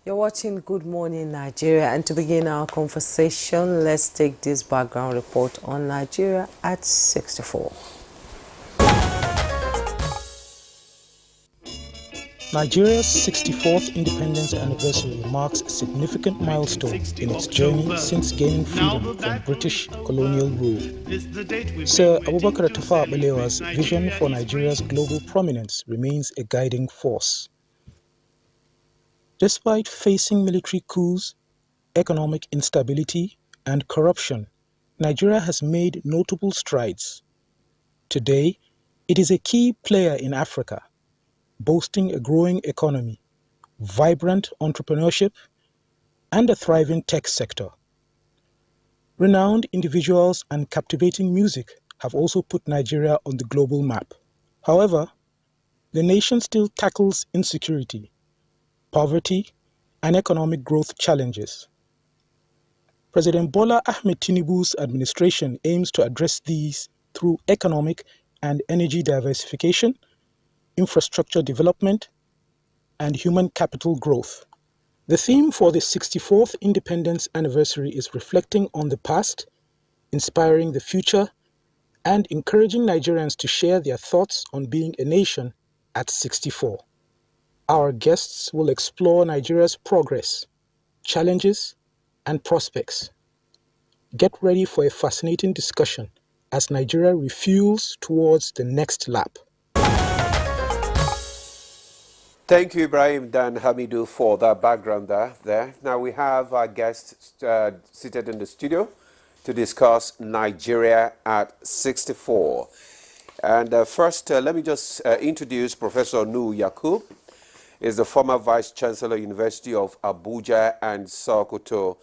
You're watching Good Morning Nigeria, and to begin our conversation, let's take this background report on Nigeria at 64. Nigeria's 64th independence anniversary marks a significant milestone in its journey since gaining freedom from British colonial rule. Sir Abubakar Tafawa Balewa's vision for Nigeria's global prominence remains a guiding force. Despite facing military coups, economic instability, and corruption, Nigeria has made notable strides. Today, it is a key player in Africa, boasting a growing economy, vibrant entrepreneurship, and a thriving tech sector. Renowned individuals and captivating music have also put Nigeria on the global map. However, the nation still tackles insecurity, poverty, and economic growth challenges. President Bola Ahmed Tinubu's administration aims to address these through economic and energy diversification, infrastructure development, and human capital growth. The theme for the 64th independence anniversary is reflecting on the past, inspiring the future, and encouraging Nigerians to share their thoughts on being a nation at 64. Our guests will explore Nigeria's progress, challenges, and prospects. Get ready for a fascinating discussion as Nigeria refuels towards the next lap. Thank you, Ibrahim Dan Hamidu, for that background there. Now we have our guests seated in the studio to discuss Nigeria at 64. And first, let me just introduce Professor Nuhu Yakub. Is the former Vice Chancellor, University of Abuja and Sokoto.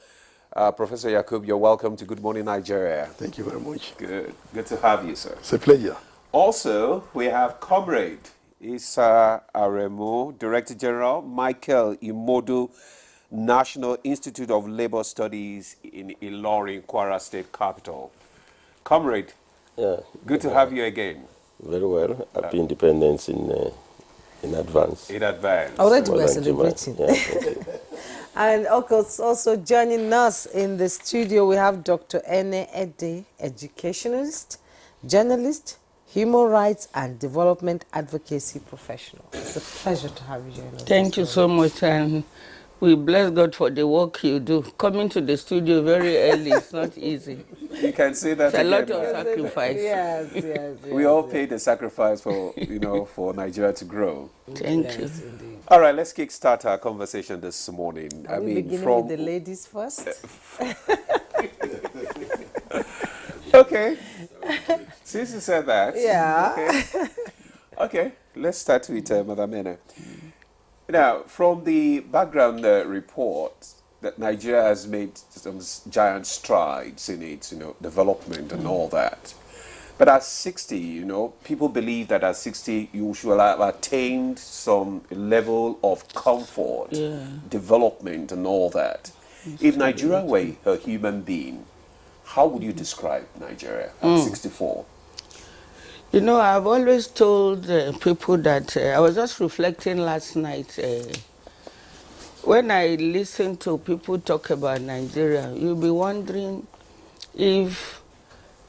Professor Yakub, you're welcome to Good Morning Nigeria. Thank you very much. Good to have you, sir. It's a pleasure. Also, we have Comrade Issa Aremu, Director General, Michael Imodu, National Institute of Labor Studies in Ilorin, Kwara State Capital. Comrade, good to have you again. Very well. Happy independence in advance. In advance. Already we're celebrating. Yeah, And also joining us in the studio, we have Dr. Ene Ede, educationalist, journalist, human rights and development advocacy professional. It's a pleasure to have you join us. Thank you so much, and we bless God for the work you do. Coming to the studio very early is not easy. You can say that It's a again, lot of man. sacrifice. Yes. We all pay the sacrifice for, for Nigeria to grow. Thank you. Indeed. All right, let's kickstart our conversation this morning. Are we beginning with the ladies first? Okay. Since you said that. Yeah. Okay, let's start with Madam Ene. Now, from the background report, that Nigeria has made some giant strides in its, development and all that. But at 60, people believe that at 60 you should have attained some level of comfort, development and all that. If Nigeria were a human being, how would you describe Nigeria at 64? I've always told people that I was just reflecting last night. When I listen to people talk about Nigeria, you'll be wondering if,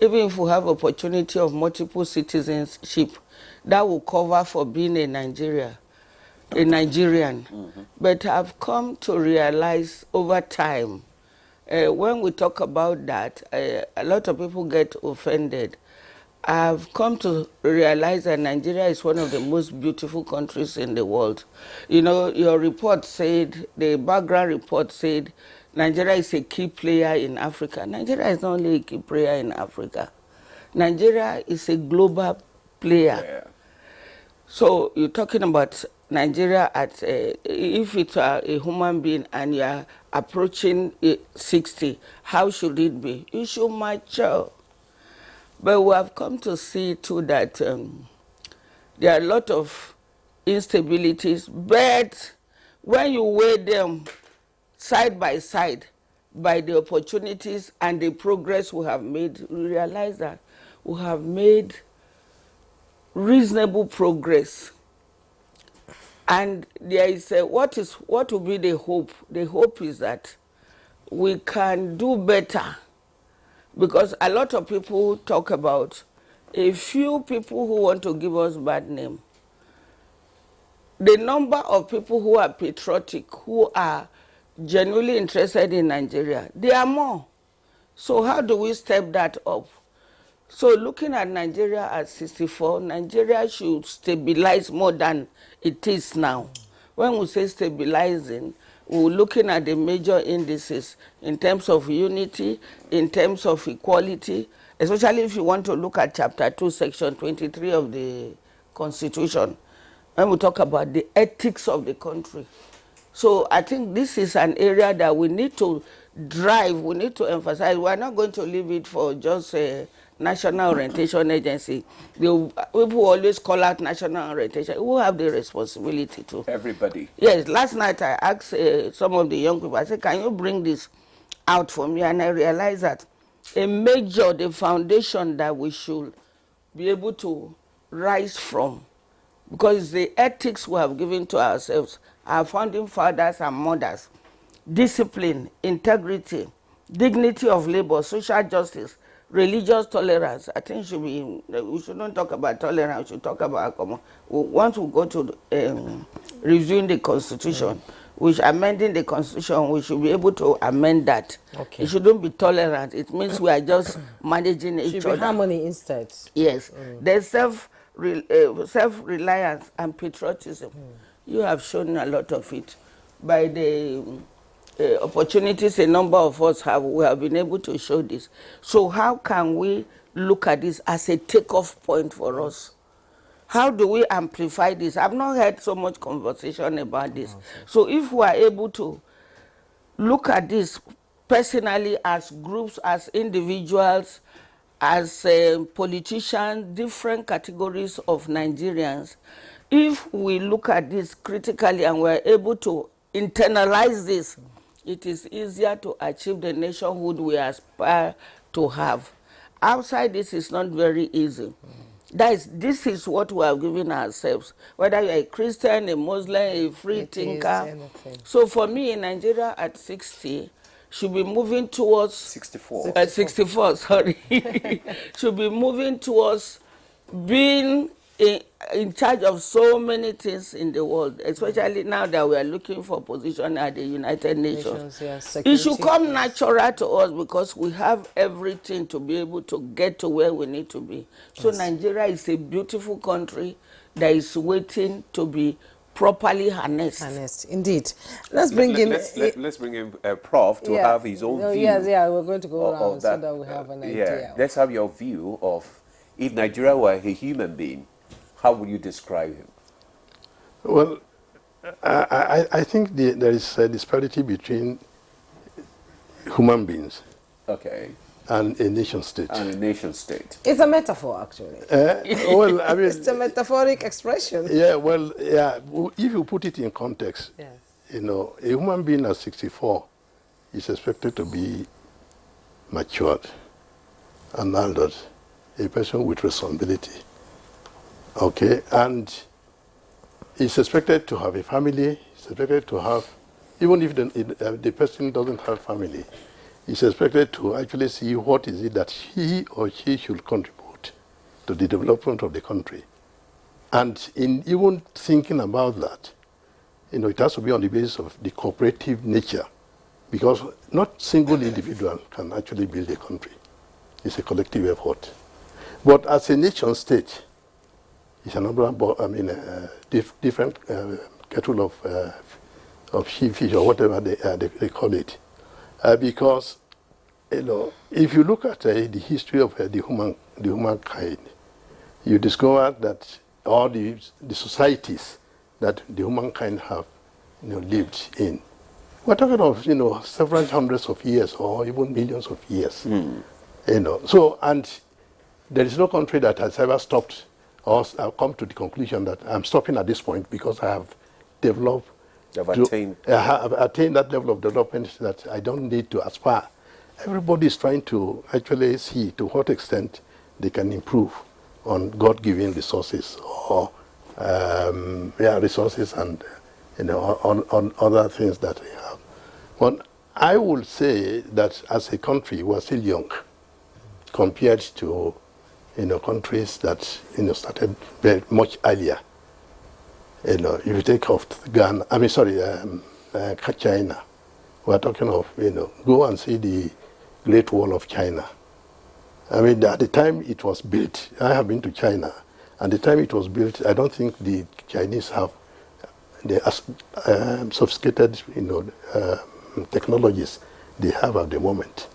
even if we have opportunity of multiple citizenship, that will cover for being a Nigerian. Mm-hmm. But I've come to realize over time, when we talk about that, a lot of people get offended. I've come to realize that Nigeria is one of the most beautiful countries in the world. Your report said, the background report said, Nigeria is a key player in Africa. Nigeria is not only a key player in Africa. Nigeria is a global player. Yeah. So you're talking about Nigeria at, if it's a human being and you're approaching 60, how should it be? You should mature. But we have come to see too that there are a lot of instabilities, but when you weigh them side by side by the opportunities and the progress we have made, we realize that we have made reasonable progress. And there is what will be the hope? The hope is that we can do better, because a lot of people talk about a few people who want to give us bad name. The number of people who are patriotic, who are genuinely interested in Nigeria, they are more. So how do we step that up? So looking at Nigeria at 64, Nigeria should stabilize more than it is now. When we say stabilizing, we're looking at the major indices in terms of unity, in terms of equality, especially if you want to look at Chapter 2, Section 23 of the Constitution, when we talk about the ethics of the country. So I think this is an area that we need to drive, we need to emphasize. We're not going to leave it for just a National Orientation Agency. People always call out National Orientation. Who have the responsibility to? Everybody. Yes, last night I asked some of the young people, I said, can you bring this out for me? And I realized that the foundation that we should be able to rise from, because the ethics we have given to ourselves, our founding fathers and mothers, discipline, integrity, dignity of labor, social justice, religious tolerance. I think we shouldn't talk about tolerance, we should talk about once we go to reviewing the Constitution, amending the Constitution, we should be able to amend that. Okay. It shouldn't be tolerant. It means we are just managing each other. Should be harmony instead. Yes. There's self-reliance and patriotism. You have shown a lot of it. By the opportunities a number of us have, we have been able to show this. So how can we look at this as a takeoff point for us? How do we amplify this? I've not heard so much conversation about this. Okay. So if we are able to look at this personally, as groups, as individuals, as politicians, different categories of Nigerians, if we look at this critically and we're able to internalize this, it is easier to achieve the nationhood we aspire to have. Outside this is not very easy. This is what we have given ourselves, whether you're a Christian, a Muslim, a free thinker. So for me in Nigeria at 60, should be moving towards 64. 64, sorry. Should be moving towards being in charge of so many things in the world, especially now that we are looking for position at the United Nations. It should come natural to us because we have everything to be able to get to where we need to be. So Nigeria is a beautiful country that is waiting to be properly harnessed. Indeed. Let's bring in Prof to have his own view. Yes, we're going to go around so that we have an idea. Let's have your view of if Nigeria were a human being, how would you describe him? Well, I think there is a disparity between human beings and a nation state. It's a metaphor, actually. Well, I mean, it's a metaphoric expression. Yeah, well, yeah. If you put it in context, you know, a human being at 64 is expected to be matured, an adult, a person with responsibility. Okay, and is expected to have a family. Is expected to have, even if the person doesn't have family, is expected to actually see what is it that he or she should contribute to the development of the country. And in even thinking about that, you know, it has to be on the basis of the cooperative nature, because not single individual can actually build a country. It's a collective effort. But as a nation state, it's a number of, I mean, different kettle of fish or whatever they call it. Because, you know, if you look at the history of the humankind, you discover that all the societies that the humankind have, you know, lived in, we're talking of, you know, several hundreds of years or even millions of years. You know, so, and there is no country that has ever stopped or come to the conclusion that I'm stopping at this point because I have developed, attained that level of development that I don't need to aspire. Everybody is trying to actually see to what extent they can improve on God-given resources or resources and on other things that we have. But I would say that as a country, we're still young compared to countries that started very much earlier. If you take off Ghana, China, we're talking of go and see the Great Wall of China. I mean, at the time it was built, I have been to China. At the time it was built, I don't think the Chinese have the sophisticated, technologies they have at the moment.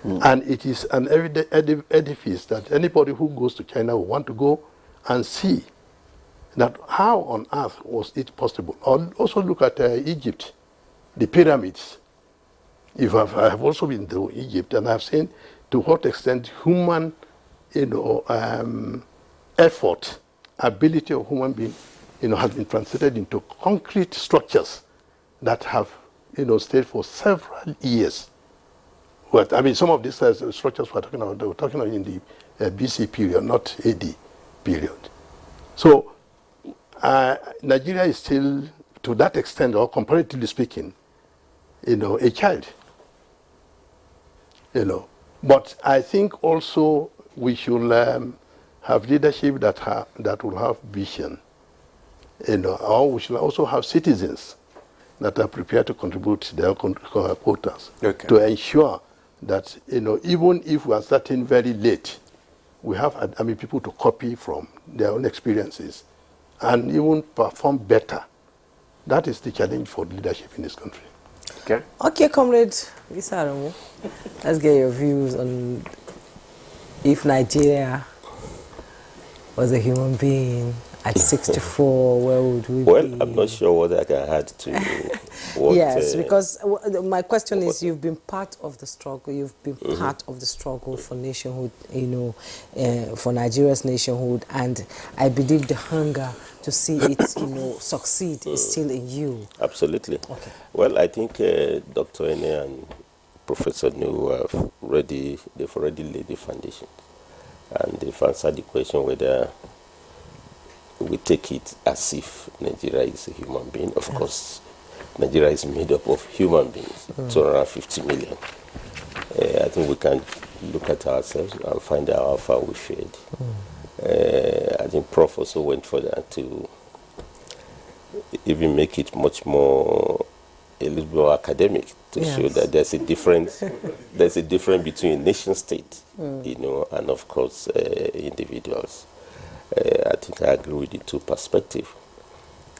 And it is an edifice that anybody who goes to China will want to go and see that how on earth was it possible. Also look at Egypt, the pyramids. I have also been to Egypt and I've seen to what extent human, effort, ability of human being, has been translated into concrete structures that have, stayed for several years. But I mean, some of these structures we're talking about, they were talking about in the BC period, not AD period. So Nigeria is still, to that extent, or comparatively speaking, a child. But I think also we should have leadership that will have vision. Or we should also have citizens that are prepared to contribute their quotas to ensure that even if we are starting very late, we have people to copy from their own experiences and even perform better. That is the challenge for leadership in this country. Okay, comrade Isaramu, let's get your views on if Nigeria was a human being at 64, where would we be? Well, I'm not sure what I can add to what... Yes, because my question is, you've been part of the struggle, you've been part of the struggle for nationhood, for Nigeria's nationhood, and I believe the hunger to see it, succeed is still in you. Absolutely. Okay. Well, I think Dr. Ene and Professor Nu have they've already laid the foundation, and they've answered the question whether we take it as if Nigeria is a human being. Of course, Nigeria is made up of human beings, 250 million. I think we can look at ourselves and find out how far we fared. I think Prof also went further to even make it much more, a little more academic, to show that there's a difference between nation state, and of course individuals. I think I agree with the two perspectives.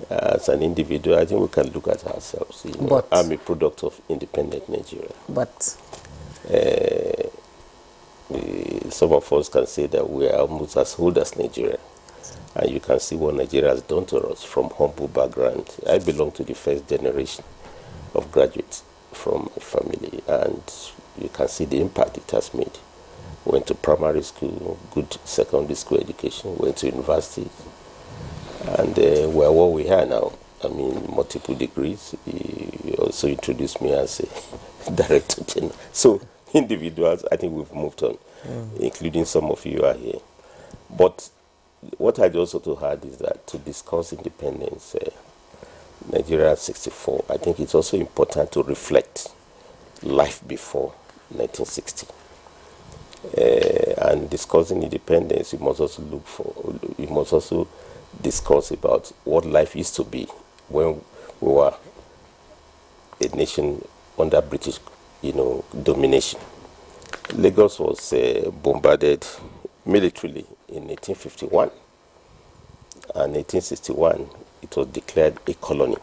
As an individual, I think we can look at ourselves. I'm a product of independent Nigeria. But some of us can say that we are almost as old as Nigeria. And you can see what Nigeria has done to us from humble background. I belong to the first generation of graduates from a family, and you can see the impact it has made. Went to primary school, good secondary school education, went to university, and we're what we are now. I mean, multiple degrees. He also introduced me as a director general. So individuals, I think we've moved on, including some of you are here. But what I'd also to add is that to discuss independence, Nigeria at 64, I think it's also important to reflect life before 1960. And discussing independence, you must also discuss about what life used to be when we were a nation under British, domination. Lagos was bombarded militarily in 1851, and 1861 it was declared a colony.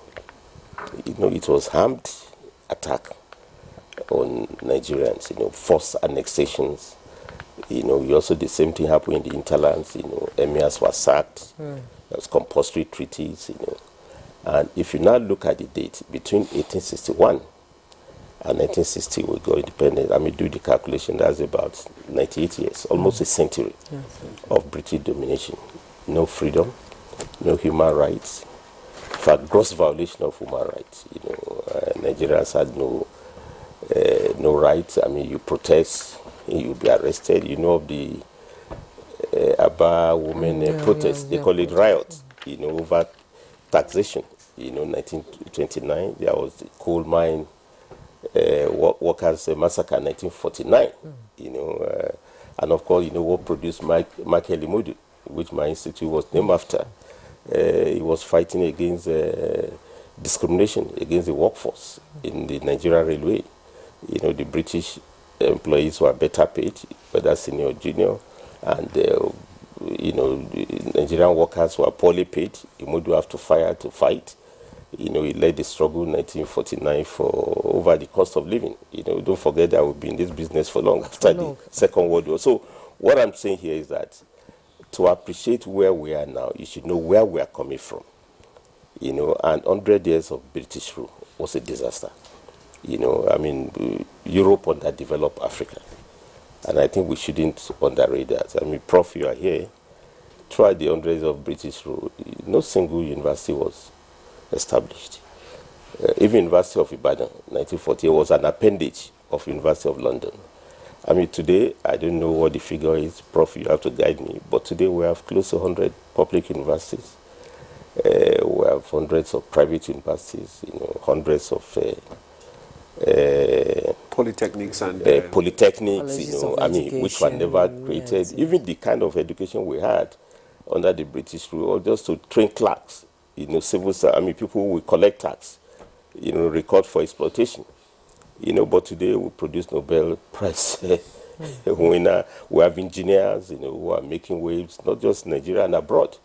It was armed attack on Nigerians, forced annexations. Also the same thing happened in the hinterlands. Emirs were sacked. There was compulsory treaties. And if you now look at the date between 1861 and 1960, we got independent. I mean, do the calculation. That's about 98 years, almost a century of British domination. No freedom, no human rights. In fact, gross violation of human rights. Nigerians had no rights. I mean, you protest, you'll be arrested. Of the Aba women protest, they call it riot. over taxation. 1929, there was the coal mine workers massacre, 1949. And of course, what produced Michael Imodu, which my institute was named after. He was fighting against discrimination against the workforce in the Nigerian railway. The British employees were better paid, whether senior or junior, and the Nigerian workers were poorly paid. Imodu have to fight. He led the struggle in 1949 over the cost of living. Don't forget that we've been in this business for long after the Second World War. So what I'm saying here is that to appreciate where we are now, you should know where we are coming from. And 100 years of British rule was a disaster. Europe underdeveloped Africa. And I think we shouldn't underrate that. Prof, you are here. Throughout the 100 years of British rule, no single university was established. Even University of Ibadan, 1948, was an appendage of University of London. Today, I don't know what the figure is. Prof, you have to guide me. But today we have close to 100 public universities. We have hundreds of private universities, hundreds of polytechnics and polytechnics, which were never created. Even the kind of education we had under the British rule, or just to train clerks, civil, people who will collect tax, record for exploitation. But today we produce Nobel Prize winner. We have engineers, who are making waves, not just Nigeria and abroad.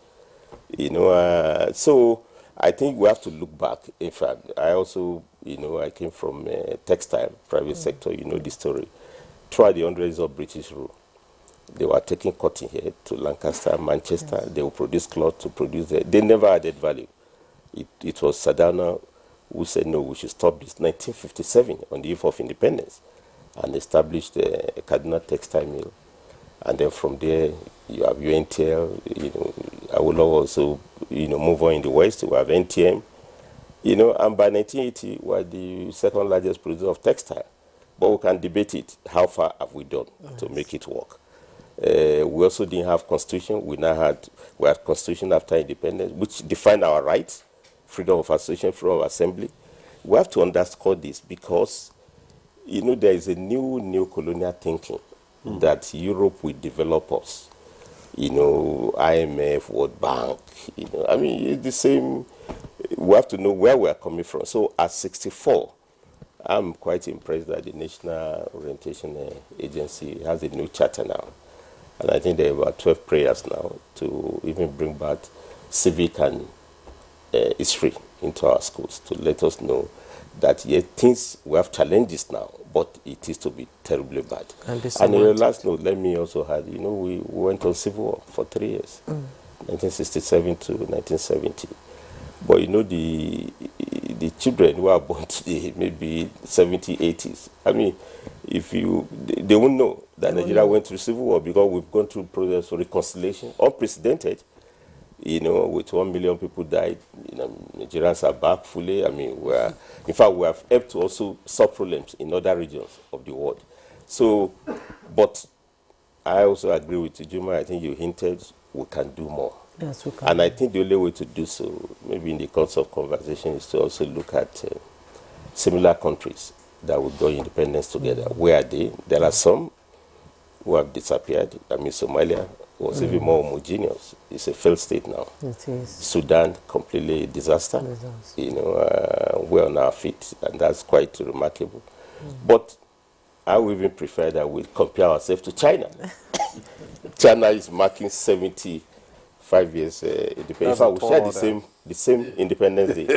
So I think we have to look back. In fact, I also, I came from textile, private sector, the story. Throughout the 100 years of British rule, they were taking cotton here to Lancaster, Manchester. Yes. They would produce cloth to produce it. They never added value. It was Sadana who said, no, we should stop this. 1957, on the eve of independence, and established a Kaduna textile mill. And then from there, you have UNTL, I will also, move on in the West. We have NTM, and by 1980, we are the second largest producer of textile. But we can debate it. How far have we done to make it work? We also didn't have constitution. We had constitution after independence, which defined our rights, freedom of association, freedom of assembly. We have to underscore this because, there is a new colonial thinking that Europe will develop us. IMF, World Bank, it's the same. We have to know where we are coming from. So at 64, I'm quite impressed that the National Orientation Agency has a new charter now. And I think there are about 12 prayers now to even bring back civic and history into our schools to let us know that we have challenges now, but it is to be terribly bad. And on the last note, let me also add, we went on civil war for 3 years, 1967 to 1970. But the children who are born today, maybe 70s, 80s, they won't know that Nigeria went through civil war because we've gone through process of reconciliation, unprecedented. With 1 million people died, Nigerians are back fully. In fact, we have helped to also solve problems in other regions of the world. So, but I also agree with you, Juma. I think you hinted we can do more. Yes, we can. And I think the only way to do so, maybe in the course of conversation, is to also look at similar countries that would go independence together. Where are they? There are some who have disappeared. Somalia was even more homogeneous. It's a failed state now. It is. Sudan, completely disaster. We're on our feet, and that's quite remarkable. But I would even prefer that we compare ourselves to China. China is marking 75 years independence. In fact, we share the same Independence Day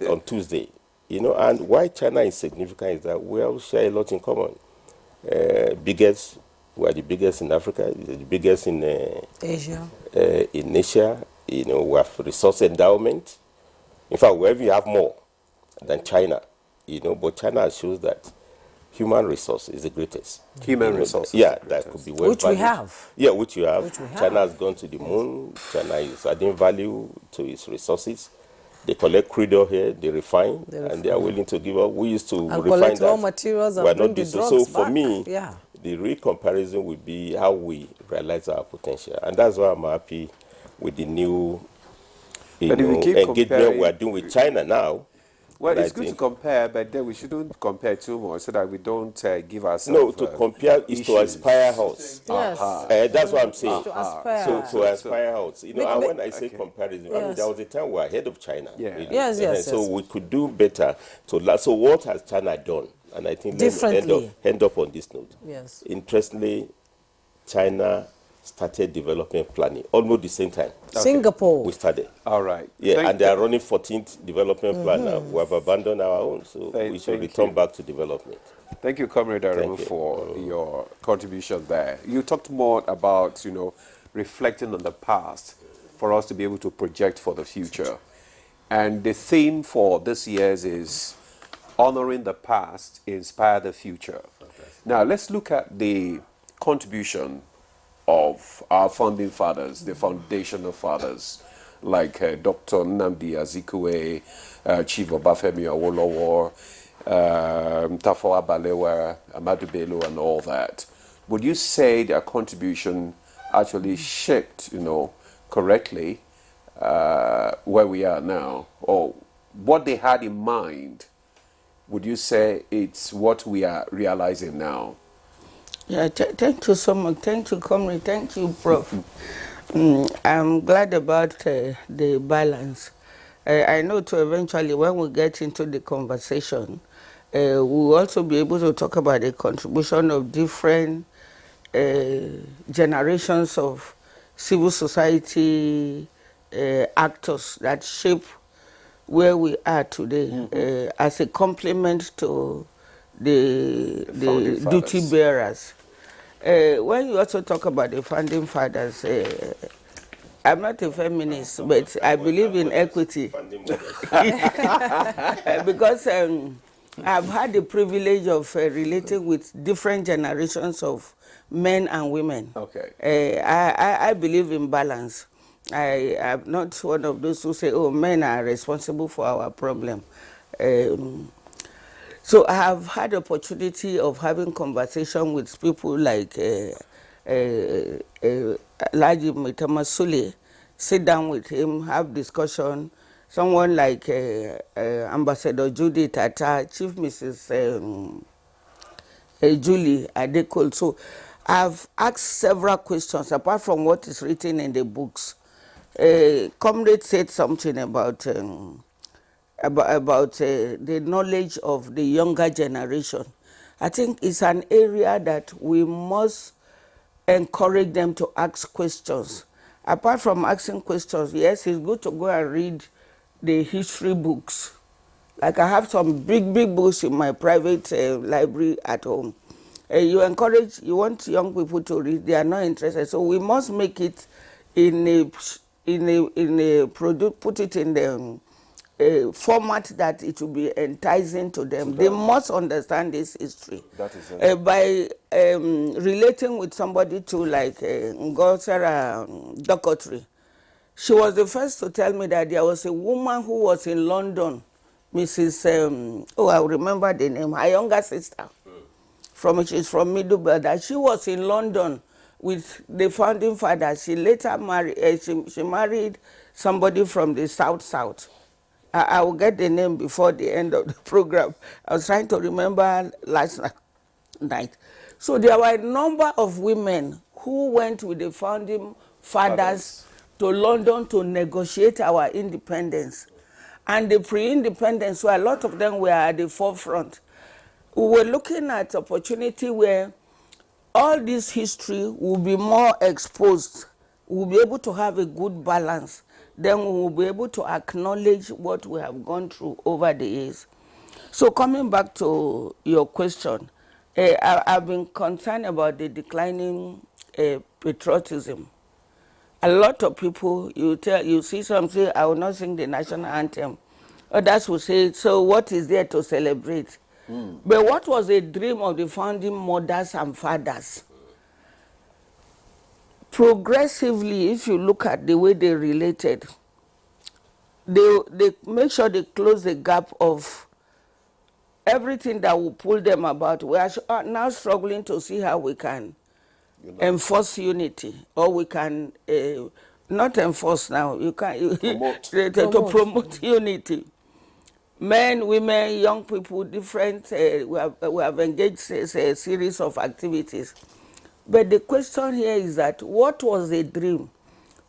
on Tuesday. And why China is significant is that we all share a lot in common. We are the biggest in Africa, the biggest in Asia. In Asia, we have resource endowment. In fact, we even have more than China, but China shows that human resource is the greatest. Human resources. Yeah, that could be well which valued. We have. Yeah, which we have. China has gone to the moon. China is adding value to its resources. They collect crude oil here, they refine, and they are willing to give up. We used to and refine collect that. raw materials and bring the drugs So for back. me, the real comparison would be how we realize our potential. And that's why I'm happy with the new But if we keep engagement comparing- we are doing with China now. Well, and it's good to compare, but then we shouldn't compare too much so that we don't give No, ourselves. to compare is to issues. inspire us. Yes. That's what I'm saying. To aspire. So to inspire us. You know, and when I say Okay. comparison, I mean, Yes. there was a time we were ahead of China. Yeah. really. Yes, yes, So yes. we could do better. So what has China done? And I think let me Differently. end up on this note. Yes. Interestingly, China started development planning almost the same time Singapore. we started. All right. Yeah, and they are running 14th development plan now. We have abandoned our own, so we should thank return you. back to development. Thank you, Comrade Aremu, Thank you. for your contribution there. You talked more about, reflecting on the past for us to be able to project for the future. And the theme for this year's is honoring the past, inspire the future. Now, let's look at the contribution of our founding fathers, the foundational fathers, like Dr. Nnamdi Azikiwe, Chief Obafemi Awolowo, Tafawa Balewa, Ahmadu Bello, and all that. Would you say their contribution actually shaped, correctly where we are now, or what they had in mind? Would you say it's what we are realizing now? Yeah, thank you so much. Thank you, Comrade. Thank you, Prof. I'm glad about the balance. I know to eventually, when we get into the conversation, we'll also be able to talk about the contribution of different generations of civil society actors that shape where we are today as a complement to the founding duty fathers. bearers. When you also talk about the founding fathers, I'm not a feminist, but I believe in equity. Because I've had the privilege of relating with different generations of men and women. Okay. I believe in balance. I am not one of those who say, oh, men are responsible for our problem. So I have had the opportunity of having conversation with people like Laji Mitama Sule, sit down with him, have discussion. Someone like Ambassador Judy Tata, Chief Mrs. Julie Adekol. So I've asked several questions apart from what is written in the books. Comrade said something about the knowledge of the younger generation. I think it's an area that we must encourage them to ask questions. Apart from asking questions, yes, it's good to go and read the history books. Like I have some big books in my private library at home. You want young people to read, they are not interested. So we must make it put it in the format that it will be enticing to them. They must understand this history. That is it. By relating with somebody to like Ngosara Dokotri, she was the first to tell me that there was a woman who was in London, Mrs. I remember the name, her younger sister. She's from Middlebelt, that she was in London with the founding father. She later married, she married somebody from the South. I will get the name before the end of the program. I was trying to remember last night. So there were a number of women who went with the founding fathers to London to negotiate our independence. And the pre-independence, where a lot of them were at the forefront. We were looking at opportunity where all this history will be more exposed. We'll be able to have a good balance. Then we will be able to acknowledge what we have gone through over the years. So coming back to your question, I've been concerned about the declining patriotism. A lot of people, you see some say, I will not sing the national anthem. Others will say, so what is there to celebrate? But what was the dream of the founding mothers and fathers? Progressively, if you look at the way they related, they make sure they close the gap of everything that will pull them about. We are now struggling to see how we can enforce unity, or we can not enforce now. You can Promote. to promote unity. Men, women, young people, different. We have engaged a series of activities. But the question here is that what was the dream?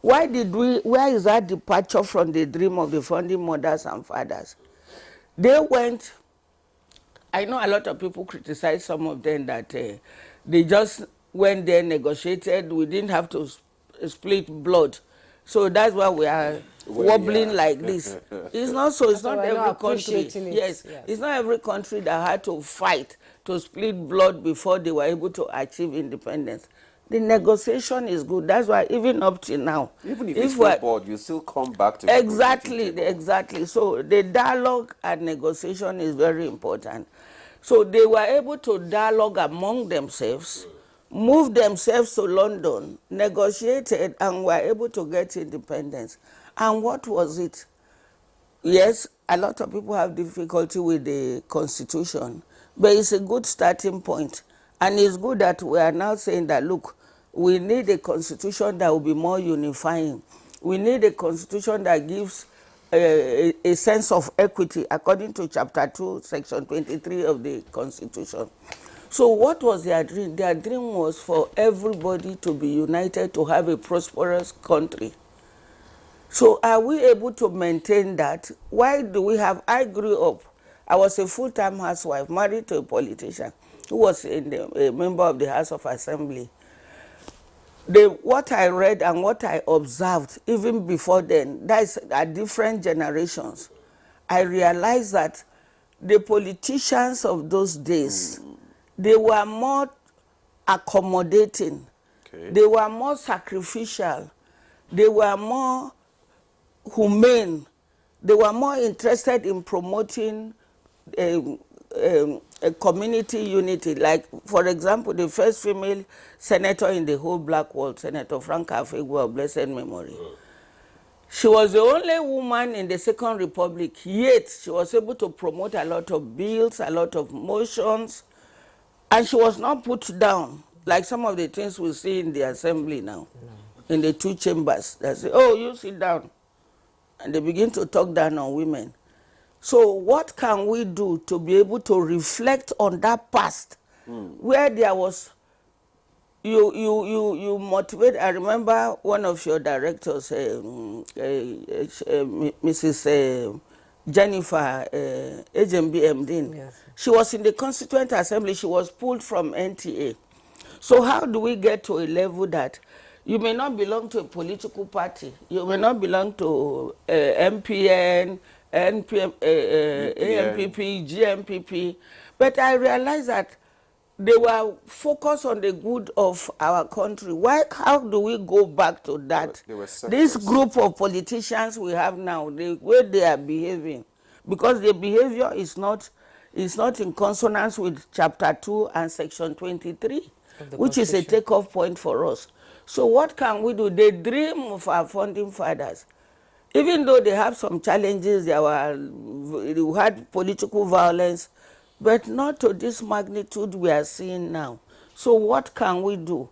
Why did we? Where is that departure from the dream of the founding mothers and fathers? They went. I know a lot of people criticize some of them that they just went there, negotiated. We didn't have to split blood. So that's why we are wobbling like this. It's not so. It's not every country. Yes, it's not every country that had to fight to split blood before they were able to achieve independence. The negotiation is good. That's why even up to now, Even if it's not board, you still come back to exactly. So the dialogue and negotiation is very important. So they were able to dialogue among themselves, move themselves to London, negotiated, and were able to get independence. And what was it? Yes, a lot of people have difficulty with the constitution, but it's a good starting point. And it's good that we are now saying that, look, we need a constitution that will be more unifying. We need a constitution that gives a sense of equity according to chapter 2, section 23 of the constitution. So what was their dream? Their dream was for everybody to be united, to have a prosperous country. So are we able to maintain that? Why do we have, I grew up, I was a full-time housewife, married to a politician who was a member of the House of Assembly. What I read and what I observed, even before then, that is at different generations, I realized that the politicians of those days, they were more accommodating, they were more sacrificial, they were more humane, they were more interested in promoting a community unity. Like, for example, the first female senator in the whole black world, Senator Frank Afegwu of blessed memory. She was the only woman in the Second Republic, yet she was able to promote a lot of bills, a lot of motions, and she was not put down like some of the things we see in the assembly now, in the two chambers. They say, oh, you sit down. And they begin to talk down on women. So what can we do to be able to reflect on that past where there was, you motivate. I remember one of your directors, Mrs. Jennifer HMB. Yes. She was in the Constituent Assembly. She was pulled from NTA. So how do we get to a level that you may not belong to a political party, you may not belong to MPN, NPM, AMPP, GMPP, but I realized that they were focused on the good of our country. How do we go back to that? This group of politicians we have now, the way they are behaving, because the behavior is not in consonance with chapter 2 and section 23, which is a takeoff point for us. So what can we do? The dream of our founding fathers, even though they have some challenges, they had political violence, but not to this magnitude we are seeing now. So what can we do?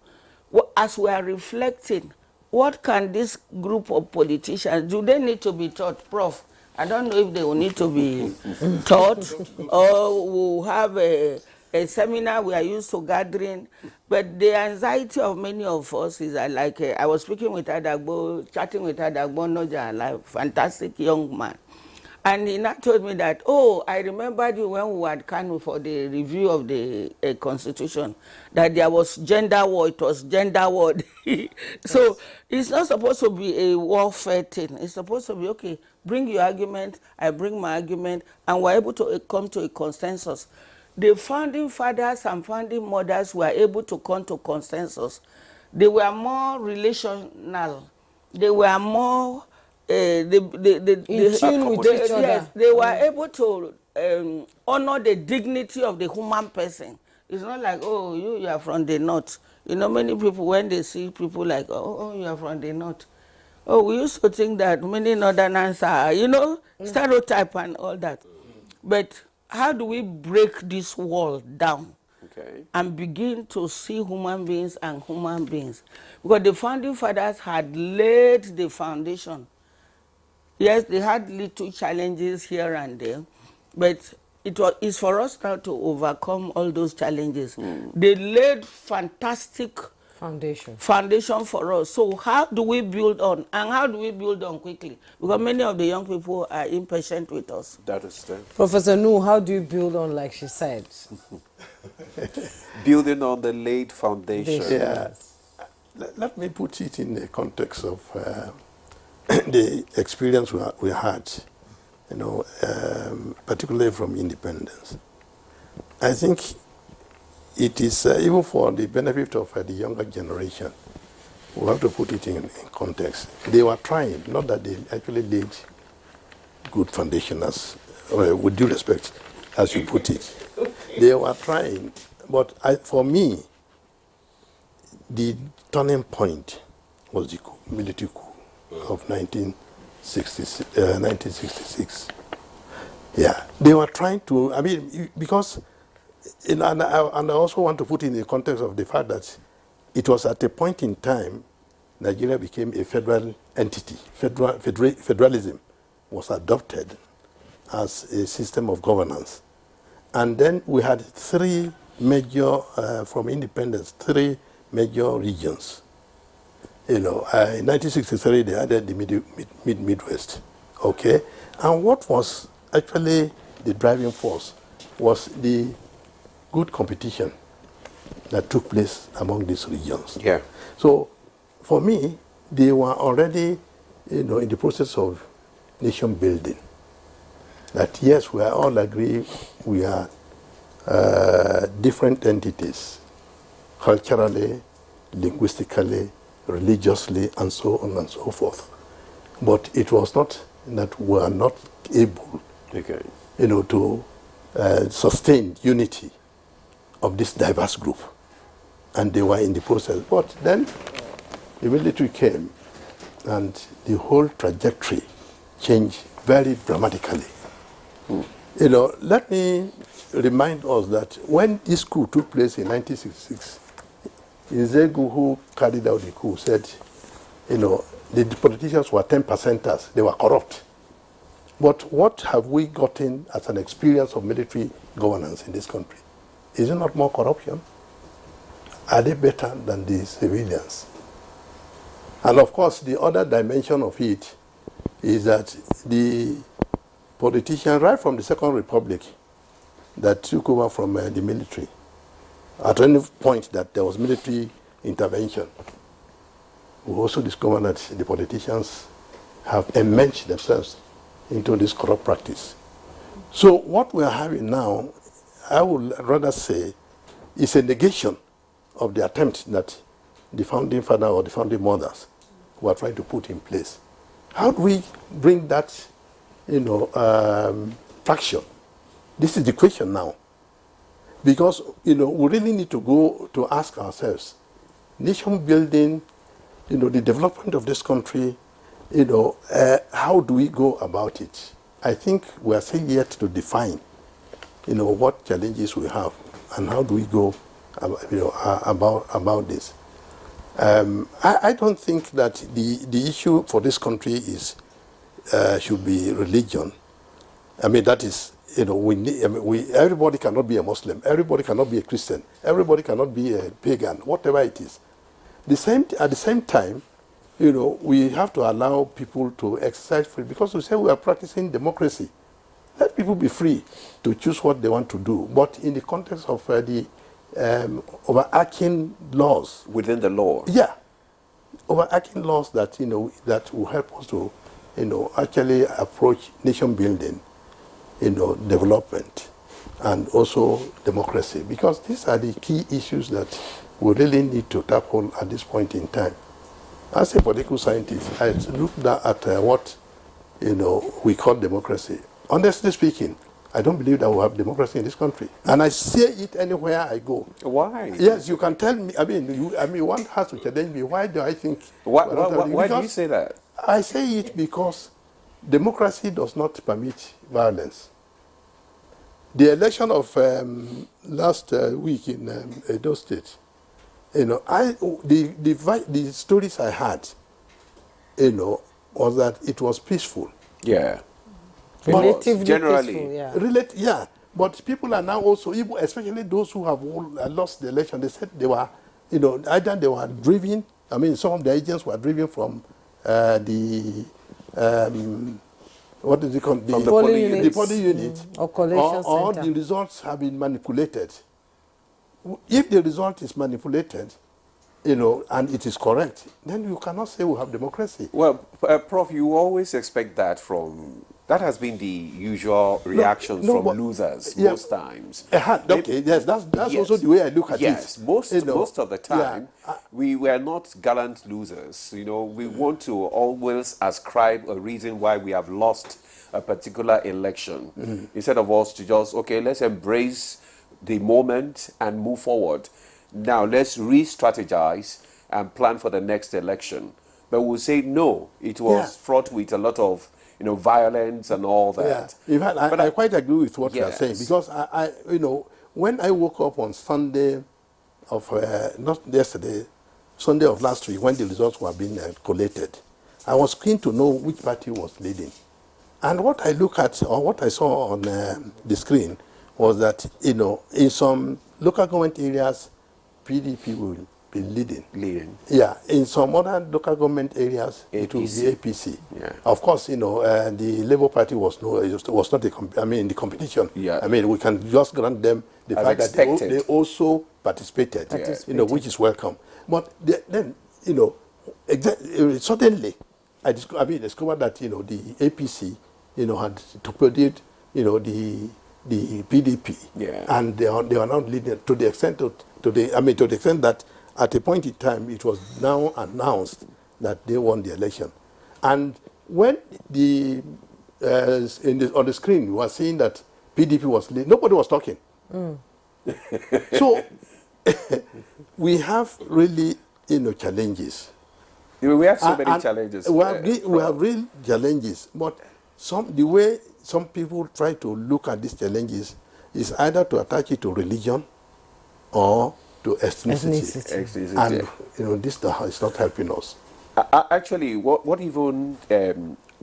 As we are reflecting, what can this group of politicians, do they need to be taught, Prof? I don't know if they will need to be taught, or we'll have a seminar we are used to gathering. But the anxiety of many of us is like, I was speaking with Adagbo, chatting with Adagbo Noja, like fantastic young man. And he now told me that, oh, I remembered you when we were at Kano for the review of the Constitution, that there was gender war, it was gender war. So it's not supposed to be a warfare thing. It's supposed to be, okay, bring your argument, I bring my argument, and we're able to come to a consensus. The founding fathers and founding mothers were able to come to consensus. They were more relational. They were more in tune with each other. Yes, they were able to honor the dignity of the human person. It's not like, oh, you are from the north. You know, many people, when they see people like, oh, you are from the north. Oh, we used to think that many northerners are, stereotype and all that. But how do we break this wall down Okay. and begin to see human beings and human beings. Because the founding fathers had laid the foundation. Yes, they had little challenges here and there, but it's for us now to overcome all those challenges. They laid fantastic foundation for us. So how do we build on? And how do we build on quickly? Because many of the young people are impatient with us. That is true. Professor Nu, how do you build on, like she said? Building on the laid foundation. Yeah. Let me put it in the context of the experience we had, particularly from independence. I think it is, even for the benefit of the younger generation, we have to put it in context. They were trying, not that they actually laid good foundation, with due respect, as you put it. They were trying, but for me, the turning point was the military coup of 1966. Yeah, they were trying to, because, and I also want to put in the context of the fact that it was at a point in time Nigeria became a federal entity. Federalism was adopted as a system of governance. And then we had three major, from independence, three major regions. In 1963, they added the Midwest. Okay? And what was actually the driving force was the good competition that took place among these regions. Yeah. So, for me, they were already, in the process of nation building. That yes, we are all agree we are different entities, culturally, linguistically, religiously, and so on and so forth. But it was not that we are not able, Okay. to sustain unity of this diverse group. And they were in the process. But then the military came and the whole trajectory changed very dramatically. Let me remind us that when this coup took place in 1966, Nzegu, who carried out the coup, said, the politicians were 10%ers, they were corrupt. But what have we gotten as an experience of military governance in this country? Is it not more corruption? Are they better than the civilians? And of course, the other dimension of it is that the politicians, right from the Second Republic, that took over from the military, at any point that there was military intervention, we also discovered that the politicians have immersed themselves into this corrupt practice. So what we are having now, I would rather say, is a negation of the attempt that the founding father or the founding mothers were trying to put in place. How do we bring that, fraction? This is the question now. Because, we really need to go to ask ourselves, nation building, the development of this country, how do we go about it? I think we are still yet to define, what challenges we have and how do we go, about this. I don't think that the issue for this country is should be religion. That is, everybody cannot be a Muslim, everybody cannot be a Christian, everybody cannot be a pagan, whatever it is. At the same time, we have to allow people to exercise free, because we say we are practicing democracy. Let people be free to choose what they want to do, but in the context of the overarching laws. Within the law. Yeah, overarching laws that that will help us to actually approach nation building, development, and also democracy, because these are the key issues that we really need to tackle at this point in time. As a political scientist, I looked at what we call democracy. Honestly speaking, I don't believe that we have democracy in this country, and I say it anywhere I go. Why? Yes, you can tell me. One has to challenge me. Why do I think? Why do you say that? I say it because democracy does not permit violence. the election of last week in Edo State, the stories I had, was that it was peaceful. Yeah. Relatively generally. peaceful, yeah. Yeah, but people are now also, especially those who have lost the election, they said they were, either they were driven, I mean, some of the agents were driven from what is it called? From the polling unit. The polling unit. Or collation or center. the results have been manipulated. If the result is manipulated, and it is correct, then you cannot say we have democracy. Well, Prof, you always expect that from... That has been the usual reactions from but- losers yeah. most times. Okay, yes, that's Yes. also the way I look at Yes, it. most of the time, yeah, we were not gallant losers. We want to always ascribe a reason why we have lost a particular election, instead of us to just, okay, let's embrace the moment and move forward. Now, let's re-strategize and plan for the next election. But we'll say, no, it was fraught with a lot of violence and all that. Yeah. In fact, I quite agree with what you are saying, Yes. because I when I woke up on Sunday of not yesterday, Sunday of last week, when the results were being collated, I was keen to know which party was leading. And what I look at, or what I saw on the screen, was that in some local government areas, PDP will be leading. Yeah, in some other local government areas, it will be APC. Yeah. Of course, the Labour Party was not in the competition. Yeah. I mean, we can just grant them the As fact expected. that they also participated, which is welcome. But then, suddenly, I discovered that the APC, had torpedoed, the PDP, and they are not leading to the extent to the extent that at a point in time it was now announced that they won the election, and when on the screen we were seeing that PDP was leading, nobody was talking. So we have really challenges. We have so many challenges. We have real challenges, but the way some people try to look at these challenges is either to attach it to religion or to ethnicity. And this is not helping us. Actually, what even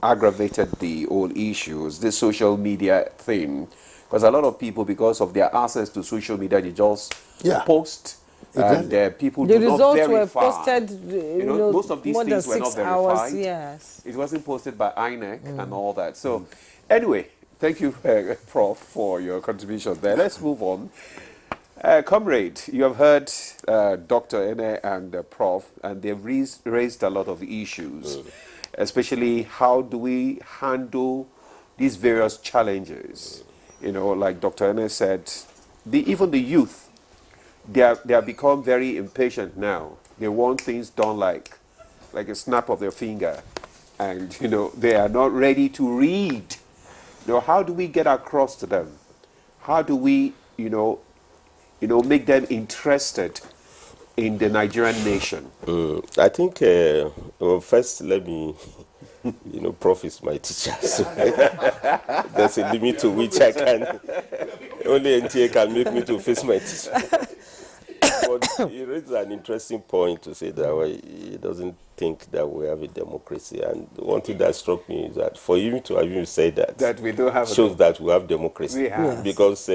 aggravated the whole issues, this social media thing, because a lot of people, because of their access to social media, they just post. Exactly. And people The do not results verify. were posted, most of these more than things were not 6 hours. verified. Yes. It wasn't posted by INEC and all that. So, anyway, thank you, Prof, for your contribution there. Let's move on. Comrade, you have heard Dr. Ene and Prof, and they've raised a lot of issues, especially how do we handle these various challenges. Like Dr. Ene said, even the youth, they have become very impatient now. They want things done like a snap of their finger, and they are not ready to read. How do we get across to them? How do we make them interested in the Nigerian nation? I think first let me Prof is my teacher, so there's a limit to which I can only NTA can make me to face my teacher. But he raised an interesting point to say that he doesn't think that we have a democracy. And one thing that struck me is that for him to have even said that we don't have shows that we have democracy. We have. Because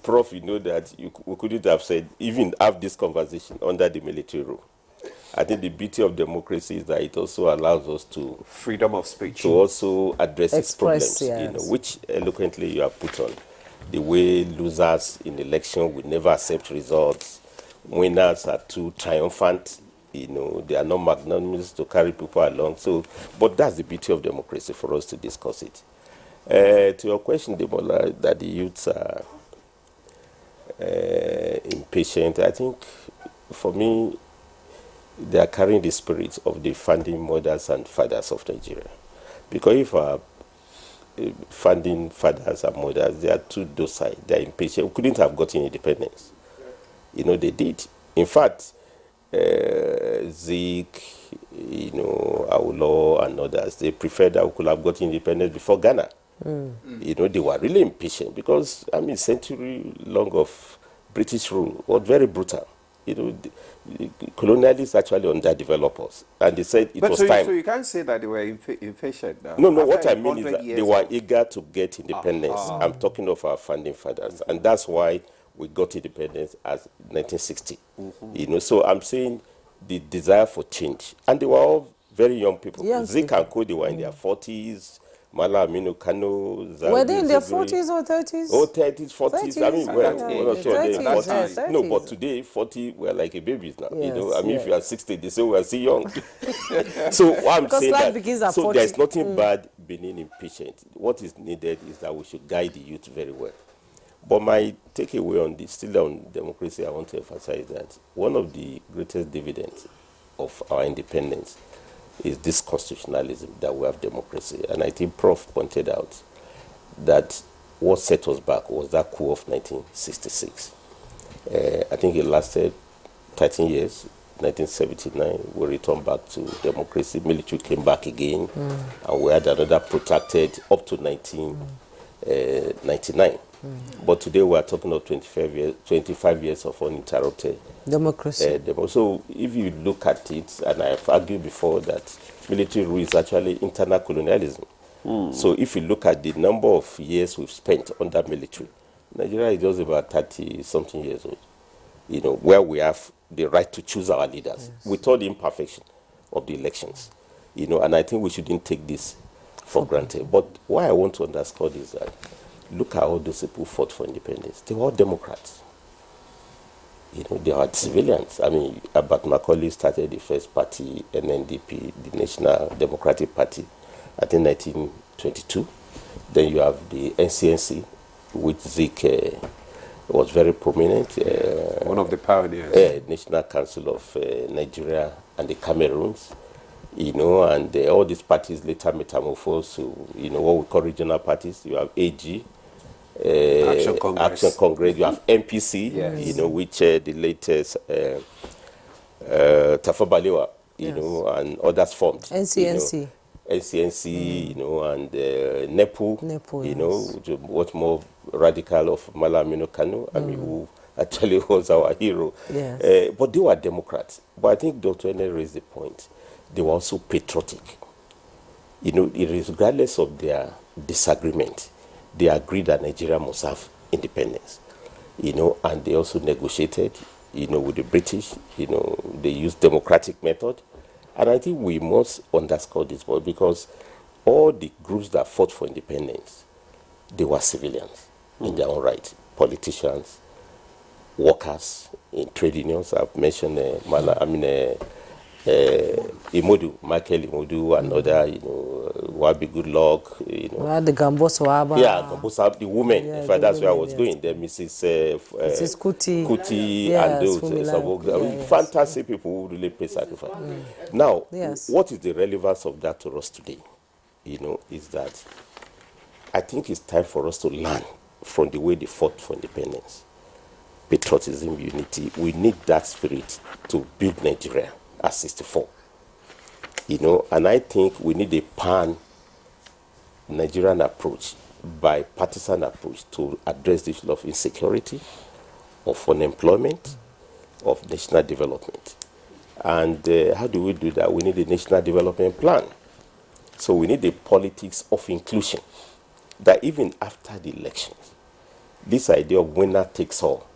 Prof, that we couldn't have said, even have this conversation under the military rule. I think the beauty of democracy is that it also allows us to freedom of speech, to also address its problems, yes. Which eloquently you have put on. The way losers in election will never accept results. Winners are too triumphant. They are not magnanimous to carry people along. So, but that's the beauty of democracy for us to discuss it. To your question, Demola, that the youths are impatient, I think for me, they are carrying the spirit of the founding mothers and fathers of Nigeria. Because if our founding fathers and mothers, they are too docile, they are impatient, we couldn't have gotten independence. They did. In fact, Zeke, Awolowo and others, they preferred that we could have gotten independence before Ghana. You know, they were really impatient because, I mean, century long of British rule was very brutal. You know, the colonialists actually underdeveloped us, and they said it But was so, time. so you can't say that they were impatient now. No, After what I mean is 100 that they years were of- eager to get independence. I'm talking of our founding fathers, and that's why we got independence as 1960. You know, so I'm saying the desire for change, and they were all very young people. Young Zik and Co, they were in their 40s. Mala Aminu Kano, Were they in their Zagri, 40s or 30s? Oh, 30s, 40s. I mean, 30s, well, yeah. one or two of them 30s, 40s. yes, No, but 30s. today, 40, we're like a babies now. You Yes, know, I mean, if yes. you are 60, they say we're still young. So what I'm Because saying life that, begins at so 40. there's nothing bad being impatient. What is needed is that we should guide the youth very well. But my takeaway on this, still on democracy, I want to emphasize that one of the greatest dividends of our independence is this constitutionalism that we have democracy. And I think Prof pointed out that what set us back was that coup of 1966. I think it lasted 13 years. 1979, we returned back to democracy. Military came back again, and we had another protracted up to 1999. But today we are talking of 25 years of uninterrupted Democracy. so if you look at it, and I've argued before that military rule is actually internal colonialism. So if you look at the number of years we've spent under military, Nigeria is just about 30-something years old, you know, where we have the right to choose our leaders with all the imperfection of the elections, you know, and I think we shouldn't take this for granted. But why I want to underscore is that look at all those people who fought for independence. They were all Democrats. You know, they are civilians. I mean, Abat Macaulay started the first party, NNDP, the National Democratic Party, I think 1922. Then you have the NCNC, which Zik was very prominent. one of the pioneers. National Council of Nigeria and the Cameroons, you know, and all these parties later metamorphosed to, you know, what we call regional parties. You have AG, Action Congress. You have MPC, Yes. you know, which the latest Tafa Balewa, you know, and others formed. NCNC. You know, NCNC, you know, and NEPO, NEPO, you know, which is much more radical of Mala Aminu Kano, I mean, who actually was our hero. Yes. But they were Democrats. But I think Dr. Ene raised the point. They were also patriotic. You know, regardless of their disagreement, they agreed that Nigeria must have independence, you know, and they also negotiated, you know, with the British, you know, they used democratic method. And I think we must underscore this point because all the groups that fought for independence, they were civilians in their own right, politicians, workers in trade unions. I've mentioned Imodu, Michael Imodu, and other, you know, Wabi Goodluck, you know. We had the Gamboso Waba. Yeah, Gambosa, the women. Yeah, in fact, the that's where I women, was yes. going. Then Mrs. Mrs. Kuti. Kuti Yes, and those. Funmilayo. Yes. Fantastic people who really pay sacrifice. Now, Yes. what is the relevance of that to us today? You know, is that I think it's time for us to learn from the way they fought for independence. Patriotism, unity. We need that spirit to build Nigeria at 64. You know, and I think we need a pan-Nigerian approach, bipartisan approach to address the issue of insecurity, of unemployment, of national development. And how do we do that? We need a national development plan. So we need a politics of inclusion, that even after the elections, this idea of winner takes all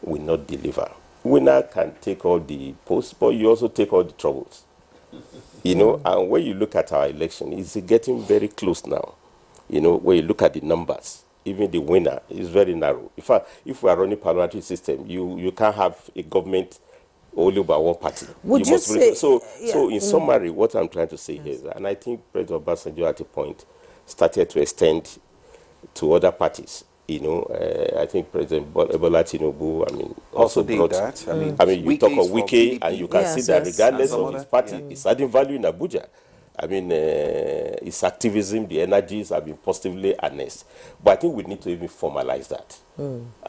will not deliver. Winner can take all the posts, but you also take all the troubles. You know, and when you look at our election, it's getting very close now. You know, when you look at the numbers, even the winner is very narrow. If we are running parliamentary system, you can't have a government only by one party. Would you must say- so yeah. in summary, what I'm trying to say here is that, and I think President Obasanjo at a point started to extend to other parties. You know, I think President Bola Tinubu, I mean, Also did brought, that. I mean, I mean, you Wike talk is of from Wike, PDP. and you can Yes, see that yes. regardless And of some his other- party, yeah. it's adding value in Abuja. I mean, his activism, the energies have been positively harnessed. But I think we need to even formalize that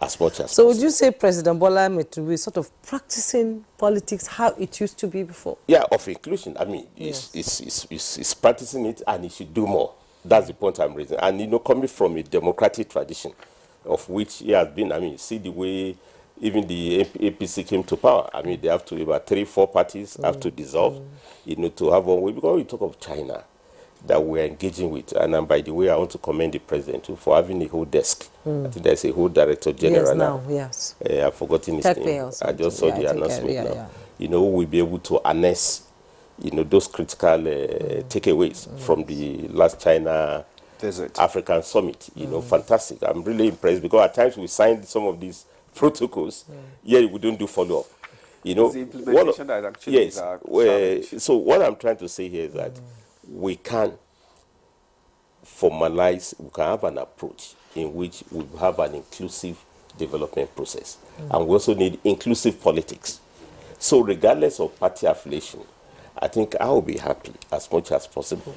as much as So would possible. you say President Bola Ahmed Tinubu is sort of practicing politics how it used to be before? Yeah, of inclusion. I mean, he's practicing it, and he should do more. That's the point I'm raising. And, you know, coming from a democratic tradition, of which he has been, I mean, see the way even the APC came to power. I mean, they have to, about 3-4 parties have to dissolve, you know, to have one way. Because we talk of China that we're engaging with, and by the way, I want to commend the president too for having a whole desk. I think there's a whole director general Yes, now. Yes. I've forgotten his Tekpe name. or I something. just saw the I think, announcement now. yeah. You know, we'll be able to harness, you know, those critical takeaways from the last China Visit. African summit. You know, fantastic. I'm really impressed because at times we signed some of these protocols, yet we don't do follow-up. You know, It's the implementation that actually is our challenge. so what I'm trying to say here is that we can formalize, we can have an approach in which we have an inclusive development process. And we also need inclusive politics. So regardless of party affiliation, I think I will be happy as much as possible.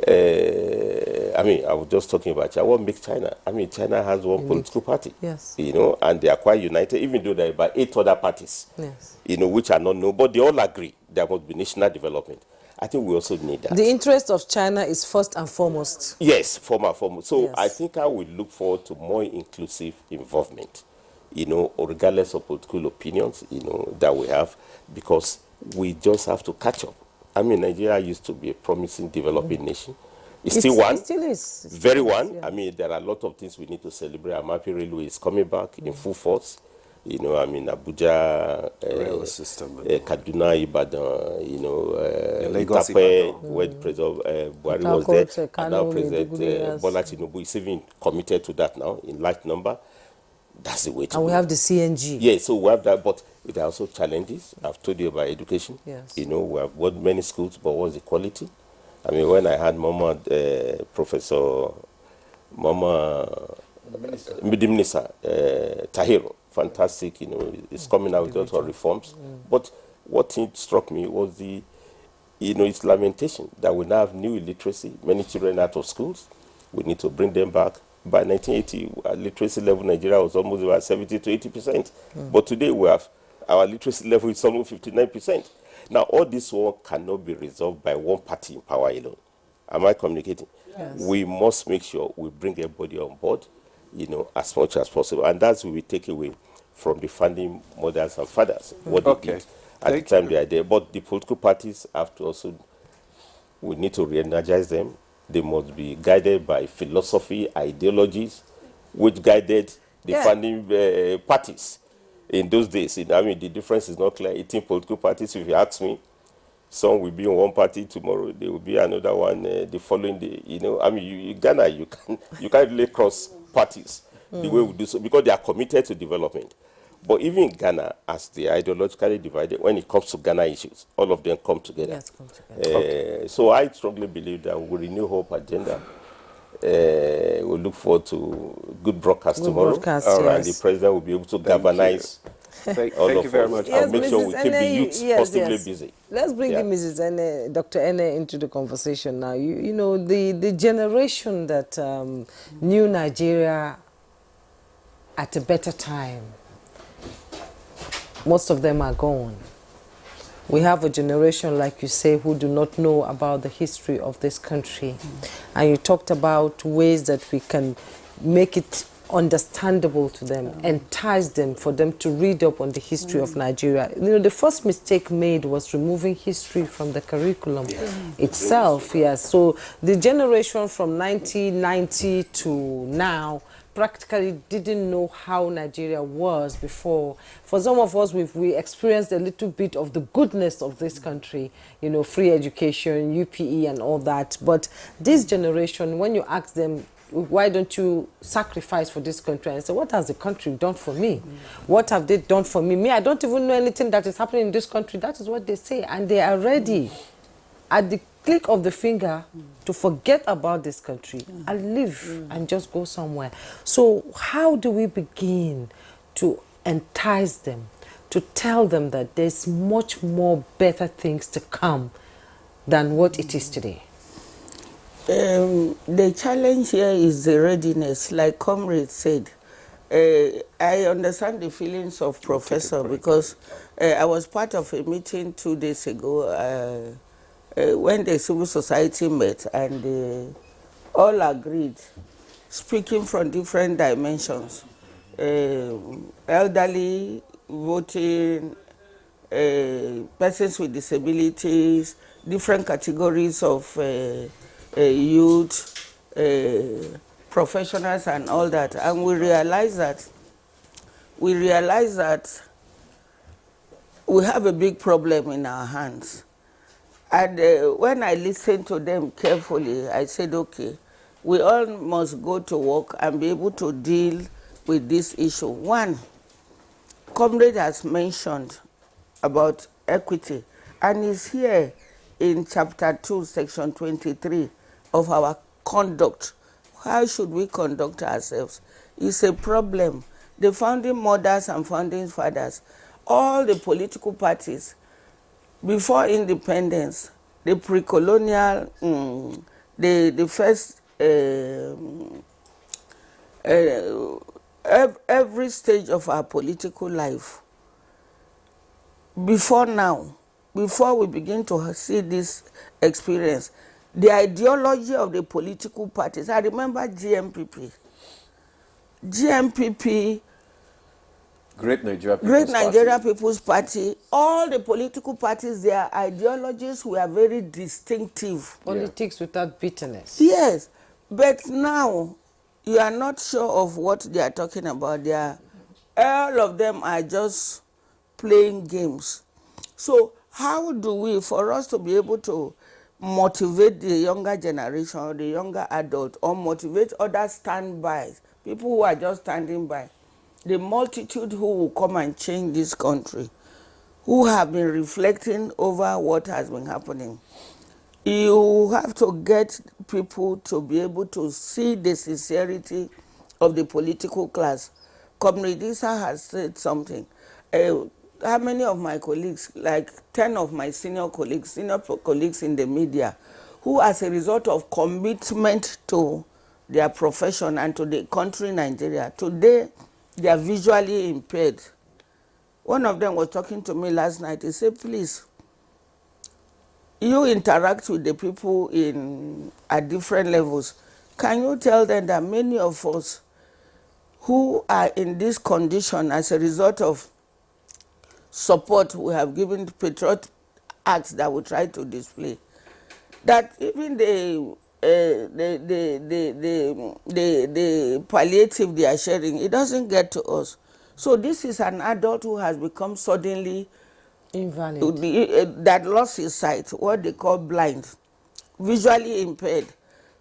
I mean, I was just talking about China. What makes China? I mean, China has one political party. Yes. You know, and they are quite united, even though there are about 8 other parties. Yes. You know, which are not known, but they all agree there must be national development. I think we also need that. The interest of China is first and foremost. Yes, foremost. So Yes. I think I will look forward to more inclusive involvement, you know, regardless of political opinions, you know, that we have, because we just have to catch up. I mean, Nigeria used to be a promising developing nation. It's still one. It still is. Very one. Yeah. I mean, there are a lot of things we need to celebrate. Amapi Railway is coming back in full force. You know, I mean, Abuja, railway system, Kaduna, Ibadan, you know, Lagos, Itape, Ibadan. when President Buhari was there, and now President Bola Tinubu is even committed to that now in large number. That's the way to And go. we have the CNG. Yeah, so we have that, but there are also challenges. I've told you about education. Yes. You know, we have got many schools, but what's the quality? I mean, when I had Professor Minister Tahiro, fantastic, you know, it's coming out with a lot of reforms. But what thing struck me was its lamentation that we now have new illiteracy, many children out of schools. We need to bring them back. By 1980, our literacy level in Nigeria was almost about 70 to 80%. But today we have, our literacy level is almost 59%. Now, all this work cannot be resolved by one party in power alone. Am I communicating? Yes. We must make sure we bring everybody on board, you know, as much as possible. And that's what we take away from the founding mothers and fathers, what they did at the time they are there. But the political parties have to also, we need to re-energize them. They must be guided by philosophy, ideologies, which guided the founding parties in those days. I mean, the difference is not clear. 18 political parties, if you ask me, some will be in one party tomorrow, there will be another one the following day. You know, I mean, Ghana, you can't really cross parties the way we do so, because they are committed to development. But even in Ghana, as they are ideologically divided, when it comes to Ghana issues, all of them come together. Yes, come together. So I strongly believe that we will renew Hope Agenda. We'll look forward to good broadcast tomorrow. And the president will be able to galvanize Thank all you of very us much. and make sure we keep the Ene, youth positively busy. Let's bring in Mrs. Ene, Dr. Ene into the conversation now. You know, the generation that knew Nigeria at a better time, most of them are gone. We have a generation, like you say, who do not know about the history of this country. And you talked about ways that we can make it understandable to them, entice them, for them to read up on the history of Nigeria. You know, the first mistake made was removing history from the curriculum itself. Yes. So the generation from 1990 to now practically didn't know how Nigeria was before. For some of us, we experienced a little bit of the goodness of this country, you know, free education, UPE and all that. But this generation, when you ask them, why don't you sacrifice for this country? And I say, what has the country done for me? What have they done for me? Me, I don't even know anything that is happening in this country. That is what they say. And they are ready at the click of the finger to forget about this country and live and just go somewhere. So how do we begin to entice them, to tell them that there's much more better things to come than what it is today? The challenge here is the readiness, like Comrade said. I understand the feelings of Professor, because I was part of a meeting 2 days ago when the civil society met, and all agreed, speaking from different dimensions. Elderly voting, persons with disabilities, different categories of youth, professionals and all that. And we realize that we have a big problem in our hands. And when I listened to them carefully, I said, okay, we all must go to work and be able to deal with this issue. One, Comrade has mentioned about equity, and is here in chapter 2, section 23 of our conduct. How should we conduct ourselves? It's a problem. The founding mothers and founding fathers, all the political parties, before independence, the pre-colonial, the first, every stage of our political life, before now, before we begin to see this experience, the ideology of the political parties, I remember GMPP, Great Nigeria People's Party, all the political parties, their ideologies were very distinctive. Politics without bitterness. Yes, but now you are not sure of what they are talking about. All of them are just playing games. So how do we, for us to be able to motivate the younger generation or the younger adult, or motivate other standbys, people who are just standing by, the multitude who will come and change this country, who have been reflecting over what has been happening? You have to get people to be able to see the sincerity of the political class. Comrade Issa has said something. How many of my colleagues, like 10 of my senior colleagues in the media, who as a result of commitment to their profession and to the country Nigeria, today they are visually impaired. One of them was talking to me last night. He said, please, you interact with the people at different levels. Can you tell them that many of us who are in this condition as a result of support we have given patriot acts that we try to display, that even the palliative they are sharing, it doesn't get to us. So this is an adult who has become suddenly invalid, that lost his sight, what they call blind, visually impaired.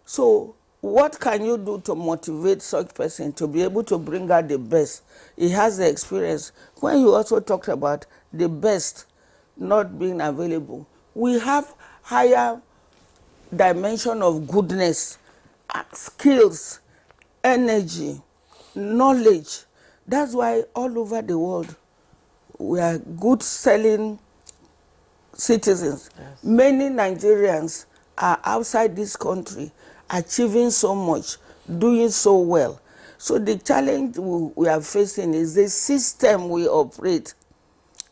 So what can you do to motivate such person to be able to bring out the best? He has the experience. When you also talked about the best not being available, we have higher dimension of goodness, skills, energy, knowledge. That's why all over the world we are good selling citizens. Yes. Many Nigerians are outside this country achieving so much, doing so well. So the challenge we are facing is the system we operate,